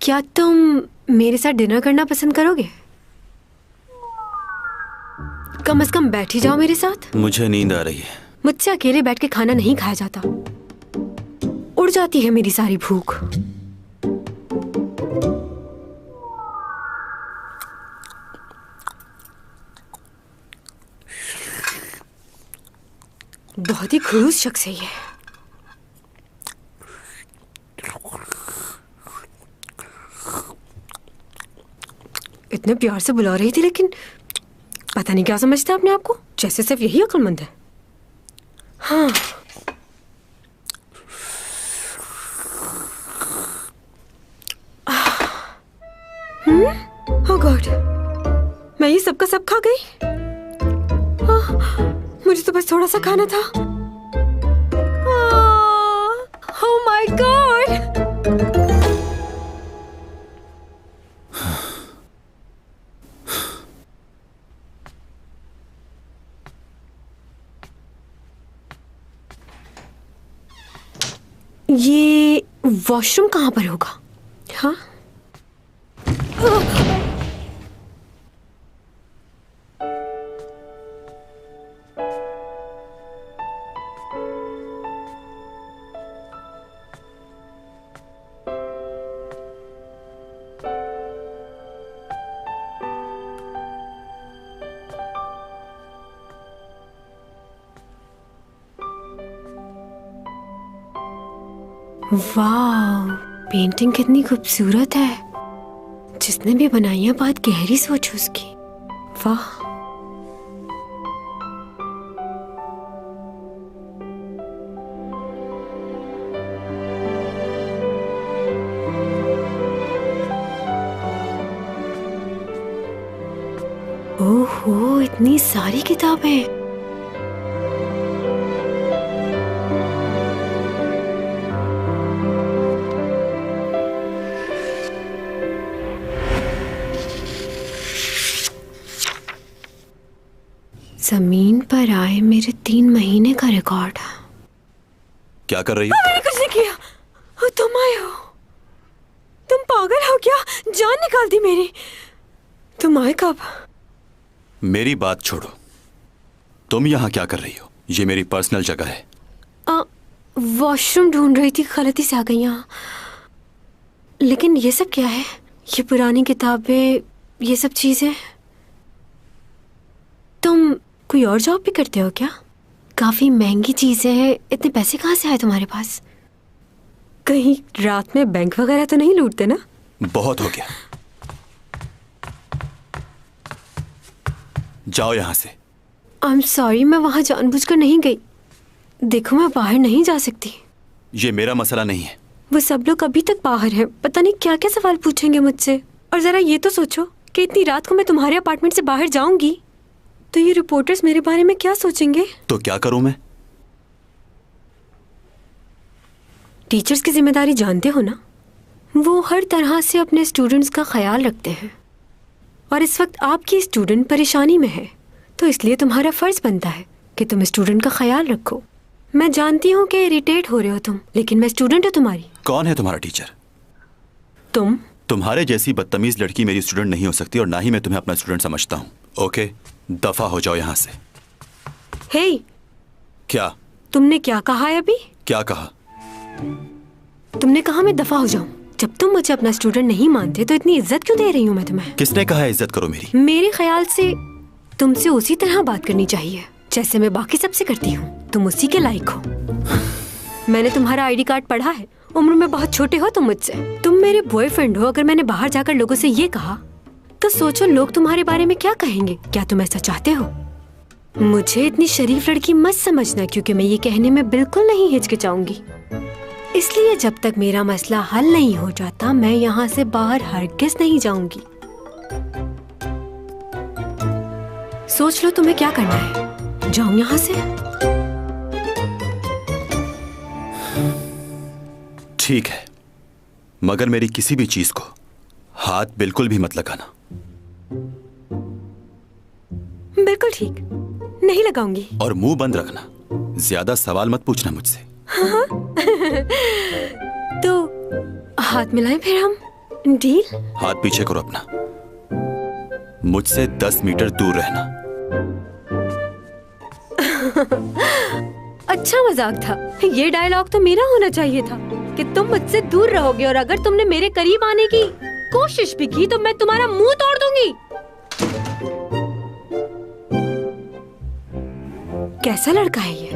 क्या तुम मेरे साथ डिनर करना पसंद करोगे? कम से कम बैठ ही जाओ मेरे साथ। मुझे नींद आ रही है। मुझसे अकेले बैठ के खाना नहीं खाया जाता, उड़ जाती है मेरी सारी भूख। बहुत ही खड़ूस शख्स है ये। इतने प्यार से बुला रही थी, लेकिन पता नहीं क्या समझता अपने आप को, जैसे सिर्फ यही अक्लमंद है। हाँ ओह गॉड, मैं ये सबका सब खा गई। मुझे तो बस थोड़ा सा खाना था। Oh my God. ये वॉशरूम कहाँ पर होगा? हाँ वाह, पेंटिंग कितनी खूबसूरत है। जिसने भी बनाई है बात गहरी सोच उसकी। वाह। ओहो, इतनी सारी किताबें। जमीन पर आए मेरे 3 महीने का रिकॉर्ड। क्या कर रही हो? मैंने कुछ नहीं किया। तुम आए हो। तुम पागल हो क्या? जान निकाल दी मेरी। तुम आए कब? मेरी बात छोड़ो, तुम यहाँ क्या कर रही हो? ये मेरी पर्सनल जगह है। वॉशरूम ढूंढ रही थी, गलती से आ गई यहाँ। लेकिन ये सब क्या है? ये पुरानी किताबें, ये सब चीजें। तुम कोई और जॉब भी करते हो क्या? काफी महंगी चीजें हैं, इतने पैसे कहाँ से आए तुम्हारे पास? कहीं रात में बैंक वगैरह तो नहीं लूटते ना? बहुत हो गया, जाओ यहाँ से। आई एम सॉरी, मैं वहां जानबूझकर नहीं गई। देखो, मैं बाहर नहीं जा सकती। ये मेरा मसला नहीं है। वो सब लोग अभी तक बाहर हैं, पता नहीं क्या क्या सवाल पूछेंगे मुझसे। और जरा ये तो सोचो कि इतनी रात को मैं तुम्हारे अपार्टमेंट से बाहर जाऊंगी तो ये रिपोर्टर्स मेरे बारे में क्या सोचेंगे? तो क्या करूं मैं? टीचर्स की जिम्मेदारी जानते हो ना? वो हर तरह से अपने स्टूडेंट्स का ख्याल रखते हैं और इस वक्त आपकी स्टूडेंट परेशानी में है, तो इसलिए तुम्हारा फर्ज बनता है कि तुम स्टूडेंट का ख्याल रखो। मैं जानती हूँ कि इरिटेट हो रहे हो तुम, लेकिन मैं स्टूडेंट हूँ तुम्हारी। कौन है तुम्हारा टीचर? तुम। तुम्हारे जैसी बदतमीज लड़की मेरी स्टूडेंट नहीं हो सकती और ना ही मैं तुम्हें अपना स्टूडेंट समझता हूँ। ओके, दफा हो जाओ यहाँ से। हे, क्या? तुमने क्या कहा है अभी? क्या कहा? तुमने कहा मैं दफा हो जाऊं। जब तुम मुझे अपना स्टूडेंट नहीं मानते तो इतनी इज्जत क्यों दे रही हूँ मैं तुम्हें? किसने कहा है इज्जत करो मेरी? मेरे ख्याल से तुमसे उसी तरह बात करनी चाहिए जैसे मैं बाकी सबसे करती हूँ। तुम उसी के लायक हो। मैंने तुम्हारा आईडी कार्ड पढ़ा है। उम्र में बहुत छोटे हो तुम मुझसे। तुम मेरे बॉयफ्रेंड हो। अगर मैंने बाहर जाकर लोगों से ये कहा तो सोचो लोग तुम्हारे बारे में क्या कहेंगे। क्या तुम ऐसा चाहते हो? मुझे इतनी शरीफ लड़की मत समझना, क्योंकि मैं ये कहने में बिल्कुल नहीं हिचकिचाऊंगी। इसलिए जब तक मेरा मसला हल नहीं हो जाता मैं यहाँ से बाहर हरगिज़ नहीं जाऊंगी। सोच लो तुम्हें क्या करना है। जाऊं यहाँ से? ठीक है, मगर मेरी किसी भी चीज को हाथ बिल्कुल भी मत लगाना। बिल्कुल ठीक, नहीं लगाऊंगी। और मुंह बंद रखना, ज्यादा सवाल मत पूछना मुझसे। हाँ? तो हाथ मिलाएं फिर हम, डील? हाथ पीछे करो अपना, मुझसे 10 मीटर दूर रहना। अच्छा मजाक था। ये डायलॉग तो मेरा होना चाहिए था कि तुम मुझसे दूर रहोगे और अगर तुमने मेरे करीब आने की कोशिश भी की तो मैं तुम्हारा मुंह तोड़ दूंगी। कैसा लड़का है ये?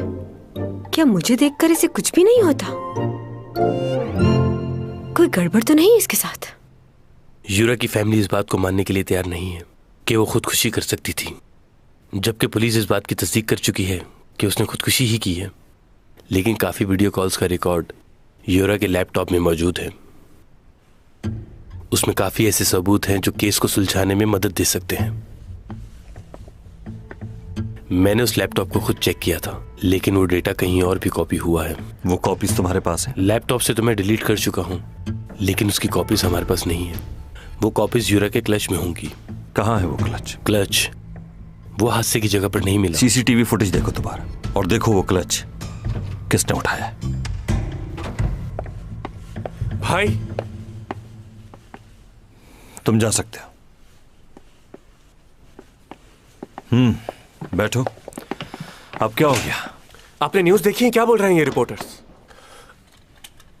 क्या मुझे देखकर इसे कुछ भी नहीं होता? कोई गड़बड़ तो नहीं इसके साथ? यूरा की फैमिली इस बात को मानने के लिए तैयार नहीं है कि वो खुदकुशी कर सकती थी, जबकि पुलिस इस बात की तस्दीक कर चुकी है कि उसने खुदकुशी ही की है। लेकिन काफी वीडियो कॉल्स का रिकॉर्ड यूरा के लैपटॉप में मौजूद है। उसमें काफी ऐसे सबूत हैं जो केस को सुलझाने में मदद दे सकते हैं। मैंने उस लैपटॉप को खुद चेक किया था, लेकिन वो डेटा कहीं और भी कॉपी हुआ है। वो कॉपीज तुम्हारे पास है? लैपटॉप से तो मैं डिलीट कर चुका हूँ, लेकिन उसकी कॉपीज हमारे पास नहीं है। वो कॉपीज यूरा के क्लच में होंगी। कहाँ है वो क्लच? क्लच वो हादसे की जगह पर नहीं मिला। सीसीटीवी फुटेज देखो दोबारा और देखो वो क्लच किसने उठाया है। भाई तुम जा सकते हो। बैठो। अब क्या हो गया? आपने न्यूज़ देखी है? क्या बोल रहे हैं ये रिपोर्टर्स?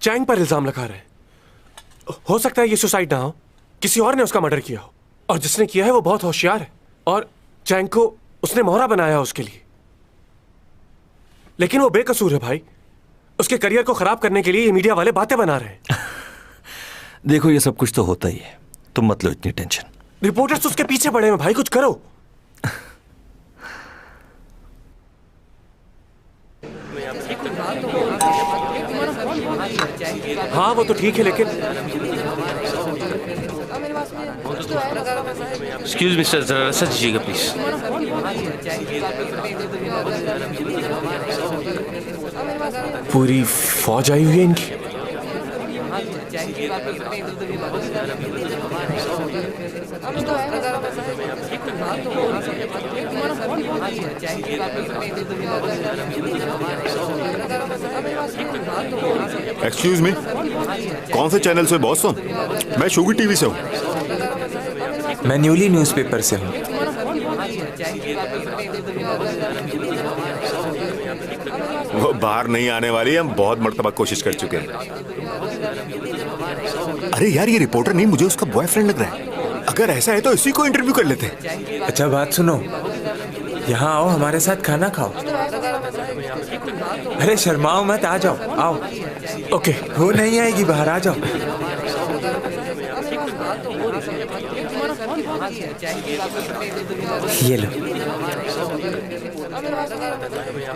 चैंग पर इल्जाम लगा रहे हैं। हो सकता है ये सुसाइड ना हो, किसी और ने उसका मर्डर किया हो, और जिसने किया है वो बहुत होशियार है और चैंग को उसने मोहरा बनाया उसके लिए। लेकिन वो बेकसूर है भाई। उसके करियर को खराब करने के लिए ये मीडिया वाले बातें बना रहे हैं। देखो ये सब कुछ तो होता ही है, तुम मत लो इतनी टेंशन। रिपोर्टर्स तो उसके पीछे पड़े हैं भाई, कुछ करो। हाँ वो तो ठीक है, लेकिन एक्सक्यूज मी सर, जरा रास्ता दीजिएगा प्लीज। पूरी फौज आई हुई है इनकी। एक्सक्यूज मी, कौन से चैनल से बॉस? मैं शोगी टीवी से हूँ। मैं न्यूली न्यूज़पेपर से हूँ। वो बाहर नहीं आने वाली, हम बहुत मर्तबा कोशिश कर चुके हैं। अरे यार, ये रिपोर्टर नहीं, मुझे उसका बॉयफ्रेंड लग रहा है। अगर ऐसा है तो इसी को इंटरव्यू कर लेते हैं। अच्छा बात सुनो, यहाँ आओ, हमारे साथ खाना खाओ। अरे शर्माओ मत, आ जाओ, आओ। ओके। वो नहीं आएगी, बाहर आ जाओ। ये लो।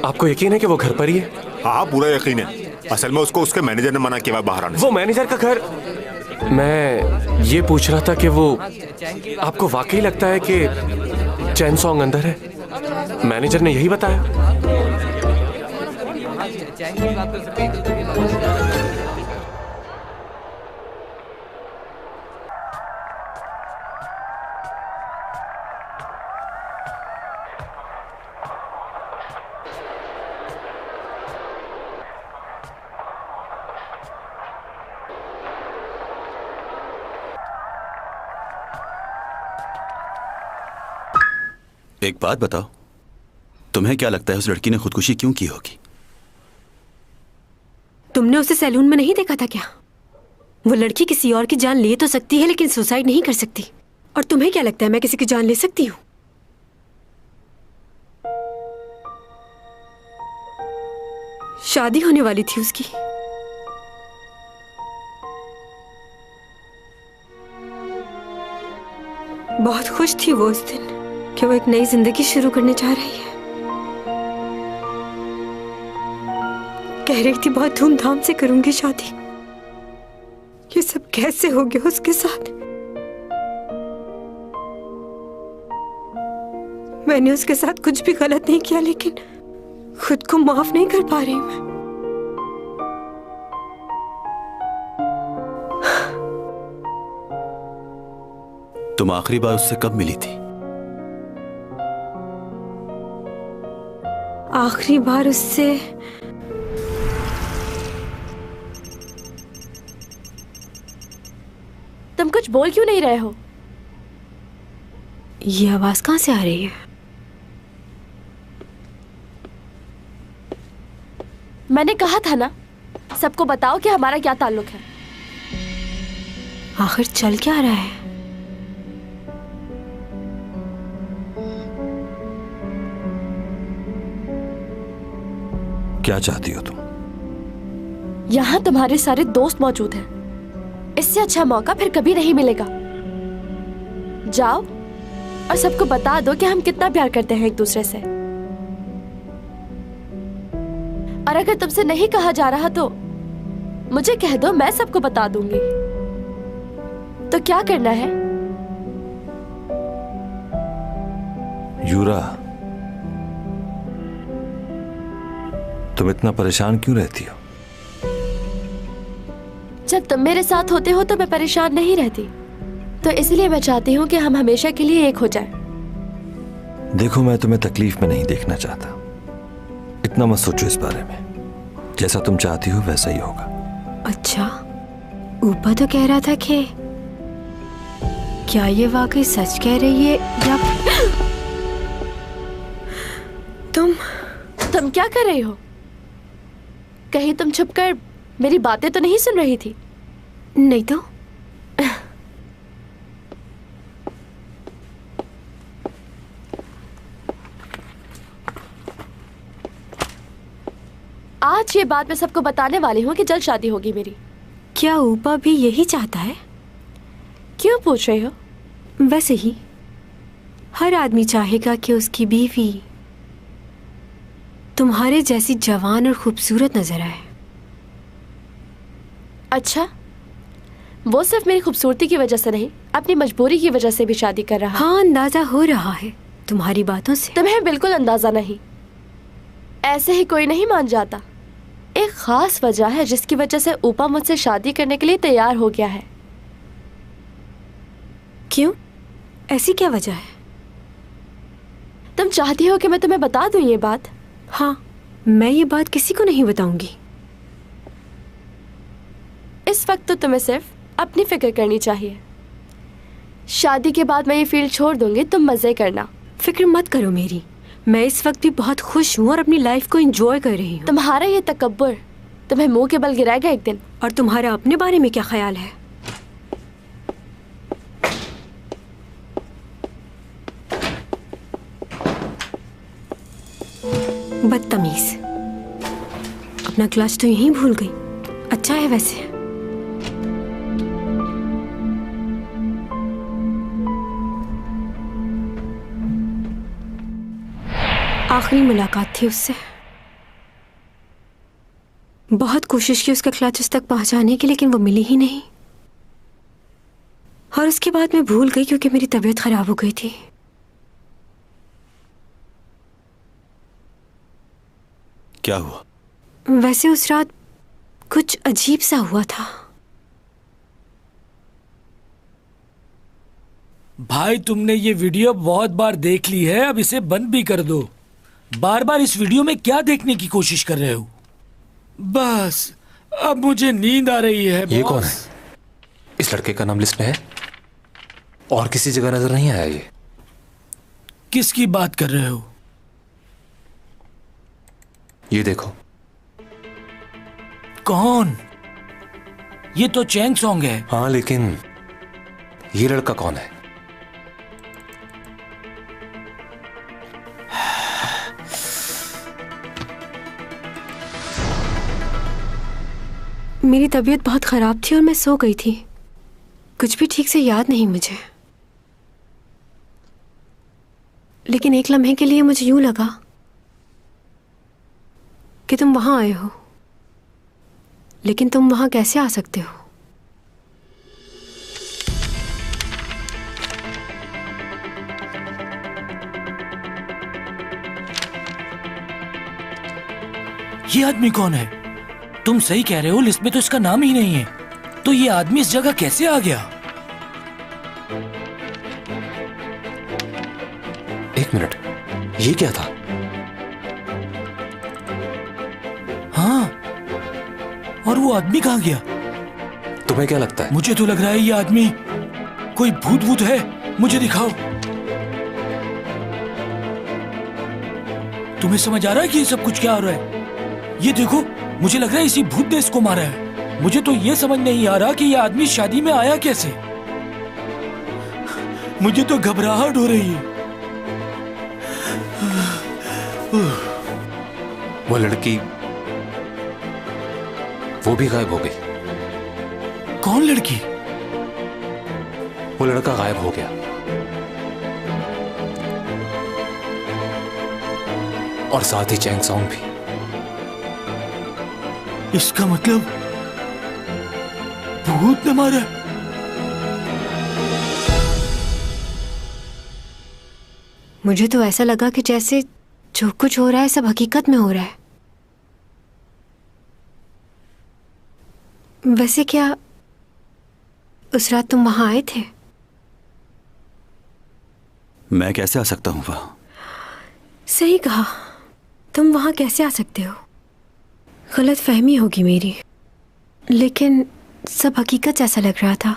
आपको यकीन है कि वो घर पर ही है? हाँ पूरा यकीन है। असल में उसको उसके मैनेजर ने मना किया बाहर आने से। वो मैनेजर का घर? मैं ये पूछ रहा था कि वो आपको वाकई लगता है कि चैन सॉन्ग अंदर है? मैनेजर ने यही बताया। एक बात बताओ, तुम्हें क्या लगता है उस लड़की ने खुदकुशी क्यों की होगी? तुमने उसे सैलून में नहीं देखा था क्या? वो लड़की किसी और की जान ले तो सकती है लेकिन सुसाइड नहीं कर सकती। और तुम्हें क्या लगता है मैं किसी की जान ले सकती हूँ? शादी होने वाली थी उसकी। बहुत खुश थी वो उस दिन कि वो एक नई जिंदगी शुरू करने जा रही है। कह रही थी बहुत धूमधाम से करूंगी शादी। ये सब कैसे हो गया उसके साथ? मैंने उसके साथ कुछ भी गलत नहीं किया, लेकिन खुद को माफ नहीं कर पा रही मैं। तुम आखिरी बार उससे कब मिली थी? आखिरी बार उससे तुम कुछ बोल क्यों नहीं रहे हो? ये आवाज कहां से आ रही है? मैंने कहा था ना, सबको बताओ कि हमारा क्या ताल्लुक है। आखिर चल क्या रहा है? क्या चाहती हो तुम? यहाँ तुम्हारे सारे दोस्त मौजूद हैं। इससे अच्छा मौका फिर कभी नहीं मिलेगा। जाओ और सबको बता दो कि हम कितना प्यार करते हैं एक दूसरे से। और अगर तुमसे नहीं कहा जा रहा तो मुझे कह दो, मैं सबको बता दूंगी। तो क्या करना है? यूरा, तुम इतना परेशान क्यों रहती हो? जब तुम मेरे साथ होते हो तो मैं परेशान नहीं रहती। तो इसलिए मैं चाहती हूँ कि हम हमेशा के लिए एक हो जाएं। देखो, मैं तुम्हें तकलीफ में नहीं देखना चाहता। इतना मत सोचो इस बारे में। जैसा तुम चाहती हो वैसा ही होगा। अच्छा, ऊपर तो कह रहा था कि क्या ये वाकई सच कह रही है या तुम क्या कर रही हो? कहीं तुम छुपकर मेरी बातें तो नहीं सुन रही थी? नहीं तो। आज ये बात मैं सबको बताने वाली हूँ कि जल्द शादी होगी मेरी। क्या ऊपा भी यही चाहता है? क्यों पूछ रही हो? वैसे ही हर आदमी चाहेगा कि उसकी बीवी तुम्हारे जैसी जवान और खूबसूरत नजर आए। अच्छा, वो सिर्फ मेरी खूबसूरती की वजह से नहीं, अपनी मजबूरी की वजह से भी शादी कर रहा है। हाँ, अंदाजा हो रहा है तुम्हारी बातों से। तुम्हें बिल्कुल अंदाजा नहीं, ऐसे ही कोई नहीं मान जाता। एक खास वजह है जिसकी वजह से ऊपा मुझसे शादी करने के लिए तैयार हो गया है। क्यों? ऐसी क्या वजह है? तुम चाहती हो कि मैं तुम्हें बता दूं ये बात? हाँ, मैं ये बात किसी को नहीं बताऊंगी। इस वक्त तो तुम्हें सिर्फ अपनी फिक्र करनी चाहिए। शादी के बाद मैं ये फील्ड छोड़ दूंगी, तुम मजे करना। फिक्र मत करो मेरी, मैं इस वक्त भी बहुत खुश हूँ और अपनी लाइफ को एंजॉय कर रही हूँ। तुम्हारा ये तकब्बुर तुम्हें मुंह के बल गिराएगा एक दिन। और तुम्हारा अपने बारे में क्या ख्याल है? बदतमीज, अपना क्लच तो यहीं भूल गई। अच्छा है वैसे। आखिरी मुलाकात थी उससे। बहुत कोशिश की उसका क्लच उस तक पहुंचाने की, लेकिन वो मिली ही नहीं। और उसके बाद मैं भूल गई क्योंकि मेरी तबीयत खराब हो गई थी। क्या हुआ? वैसे उस रात कुछ अजीब सा हुआ था। भाई, तुमने ये वीडियो बहुत बार देख ली है, अब इसे बंद भी कर दो। बार बार इस वीडियो में क्या देखने की कोशिश कर रहे हो? बस अब मुझे नींद आ रही है। ये कौन है? इस लड़के का नाम लिस्ट में है और किसी जगह नजर नहीं आया। ये किसकी बात कर रहे हो? ये देखो। कौन? ये तो चैंग सॉन्ग है। हाँ, लेकिन ये लड़का कौन है? मेरी तबीयत बहुत खराब थी और मैं सो गई थी। कुछ भी ठीक से याद नहीं मुझे, लेकिन एक लम्हे के लिए मुझे यूं लगा कि तुम वहां आए हो। लेकिन तुम वहां कैसे आ सकते हो? ये आदमी कौन है? तुम सही कह रहे हो, लिस्ट में तो इसका नाम ही नहीं है। तो ये आदमी इस जगह कैसे आ गया? एक मिनट, ये क्या था? हाँ, और वो आदमी कहाँ गया? तुम्हें क्या लगता है? मुझे तो लग रहा है ये आदमी कोई भूत भूत है। मुझे दिखाओ। तुम्हें समझ आ रहा है कि ये सब कुछ क्या हो रहा है? ये देखो, मुझे लग रहा है इसी भूत ने इसको मारा है। मुझे तो ये समझ नहीं आ रहा कि ये आदमी शादी में आया कैसे। मुझे तो घबराहट हो रही है। वो लड़की वो भी गायब हो गई। कौन लड़की? वो लड़का गायब हो गया और साथ ही चैंग सॉन्ग भी। इसका मतलब भूत ने मारा। मुझे तो ऐसा लगा कि जैसे जो कुछ हो रहा है सब हकीकत में हो रहा है। वैसे क्या उस रात तुम वहां आए थे? मैं कैसे आ सकता हूं वहां? सही कहा, तुम वहां कैसे आ सकते हो? गलत फहमी होगी मेरी, लेकिन सब हकीकत जैसा लग रहा था।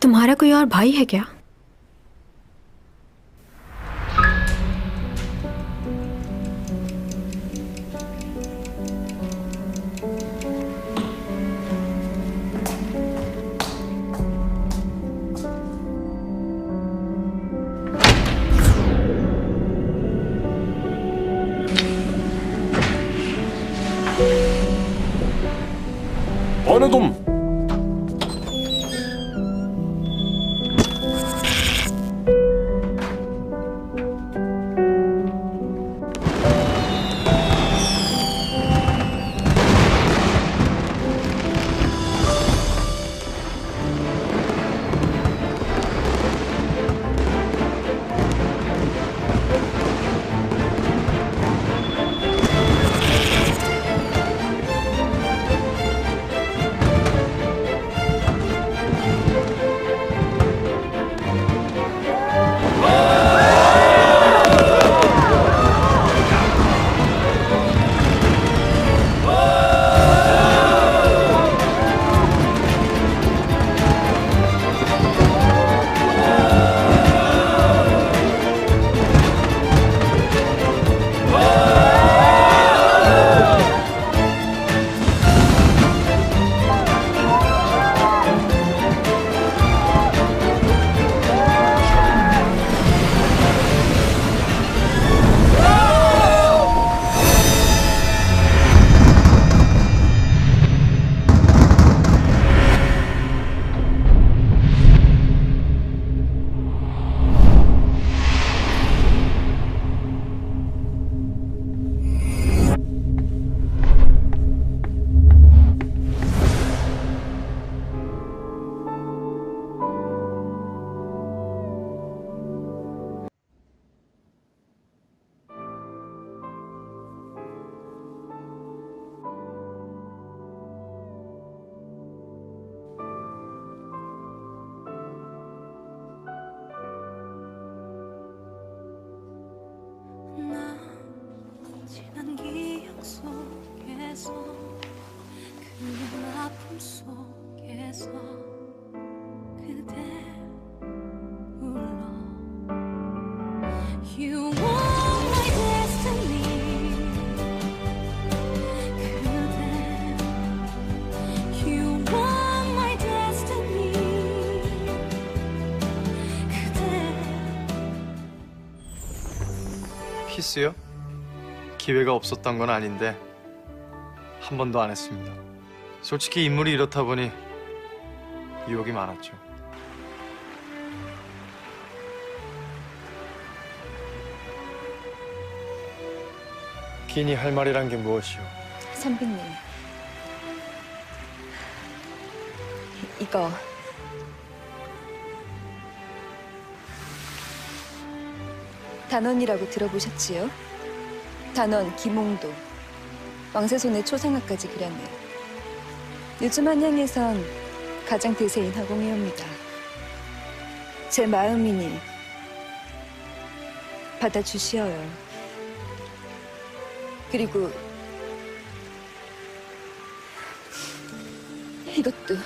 तुम्हारा कोई और भाई है क्या? 속에서 그대 울러 You are my destiny 그대 You are my destiny 키스요? 기회가 없었던 건 아닌데 한 번도 안 했습니다. 솔직히 인물이 이렇다 보니 유혹이 많았죠. 기니 할 말이란 게 무엇이오? 선배님, 이거 단원이라고 들어보셨지요? 단원 김홍도, 왕세손의 초상화까지 그렸네요. 요즘 한양에선 가장 대세인 화공이옵니다. 제 마음이니 받아주시어요. 그리고 이것도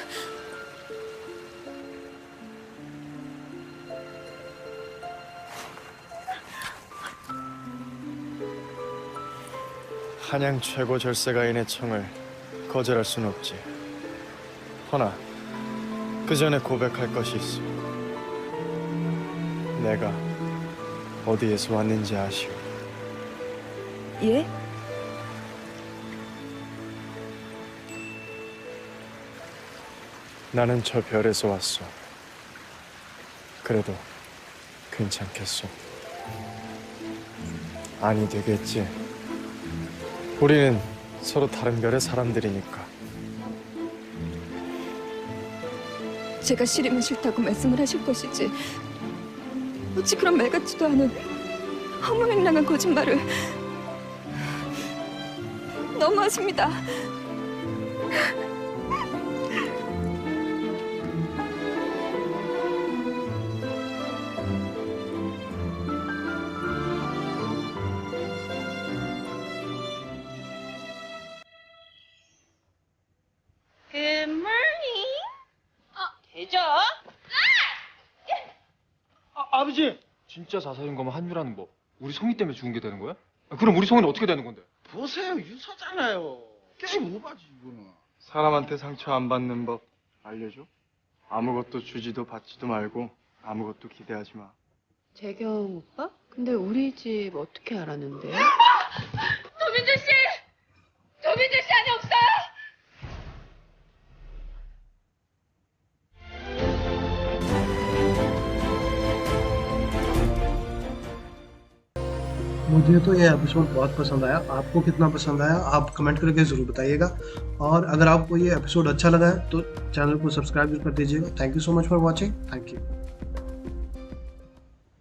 한양 최고 절세가인의 청을 거절할 수는 없지. 허나 그 전에 고백할 것이 있어. 내가 어디에서 왔는지 아시오? 예? 나는 저 별에서 왔어. 그래도 괜찮겠소? 아니 되겠지. 우리는 서로 다른 별의 사람들이니까. 제가 싫으면 싫다고 말씀을 하실 것이지 어찌 그런 말 같지도 않은 허무맹랑한 거짓말을. 너무하십니다. Good morning. 대죠? 아버지! 진짜 자살인 거면 한유라는 뭐 우리 송이 때문에 죽은 게 되는 거야? 그럼 우리 송이는 어떻게 되는 건데? 보세요, 유서잖아요. 게임 오바지 이거는. 사람한테 상처 안 받는 법 알려줘? 아무것도 주지도 받지도 말고 아무것도 기대하지 마. 재경 오빠? 근데 우리 집 어떻게 알았는데? 조민주 씨! 조민주 씨 안에 없어요? मुझे तो ये एपिसोड बहुत पसंद आया। आपको कितना पसंद आया आप कमेंट करके ज़रूर बताइएगा। और अगर आपको ये एपिसोड अच्छा लगा है तो चैनल को सब्सक्राइब कर दीजिएगा। Thank you so much for watching. Thank you.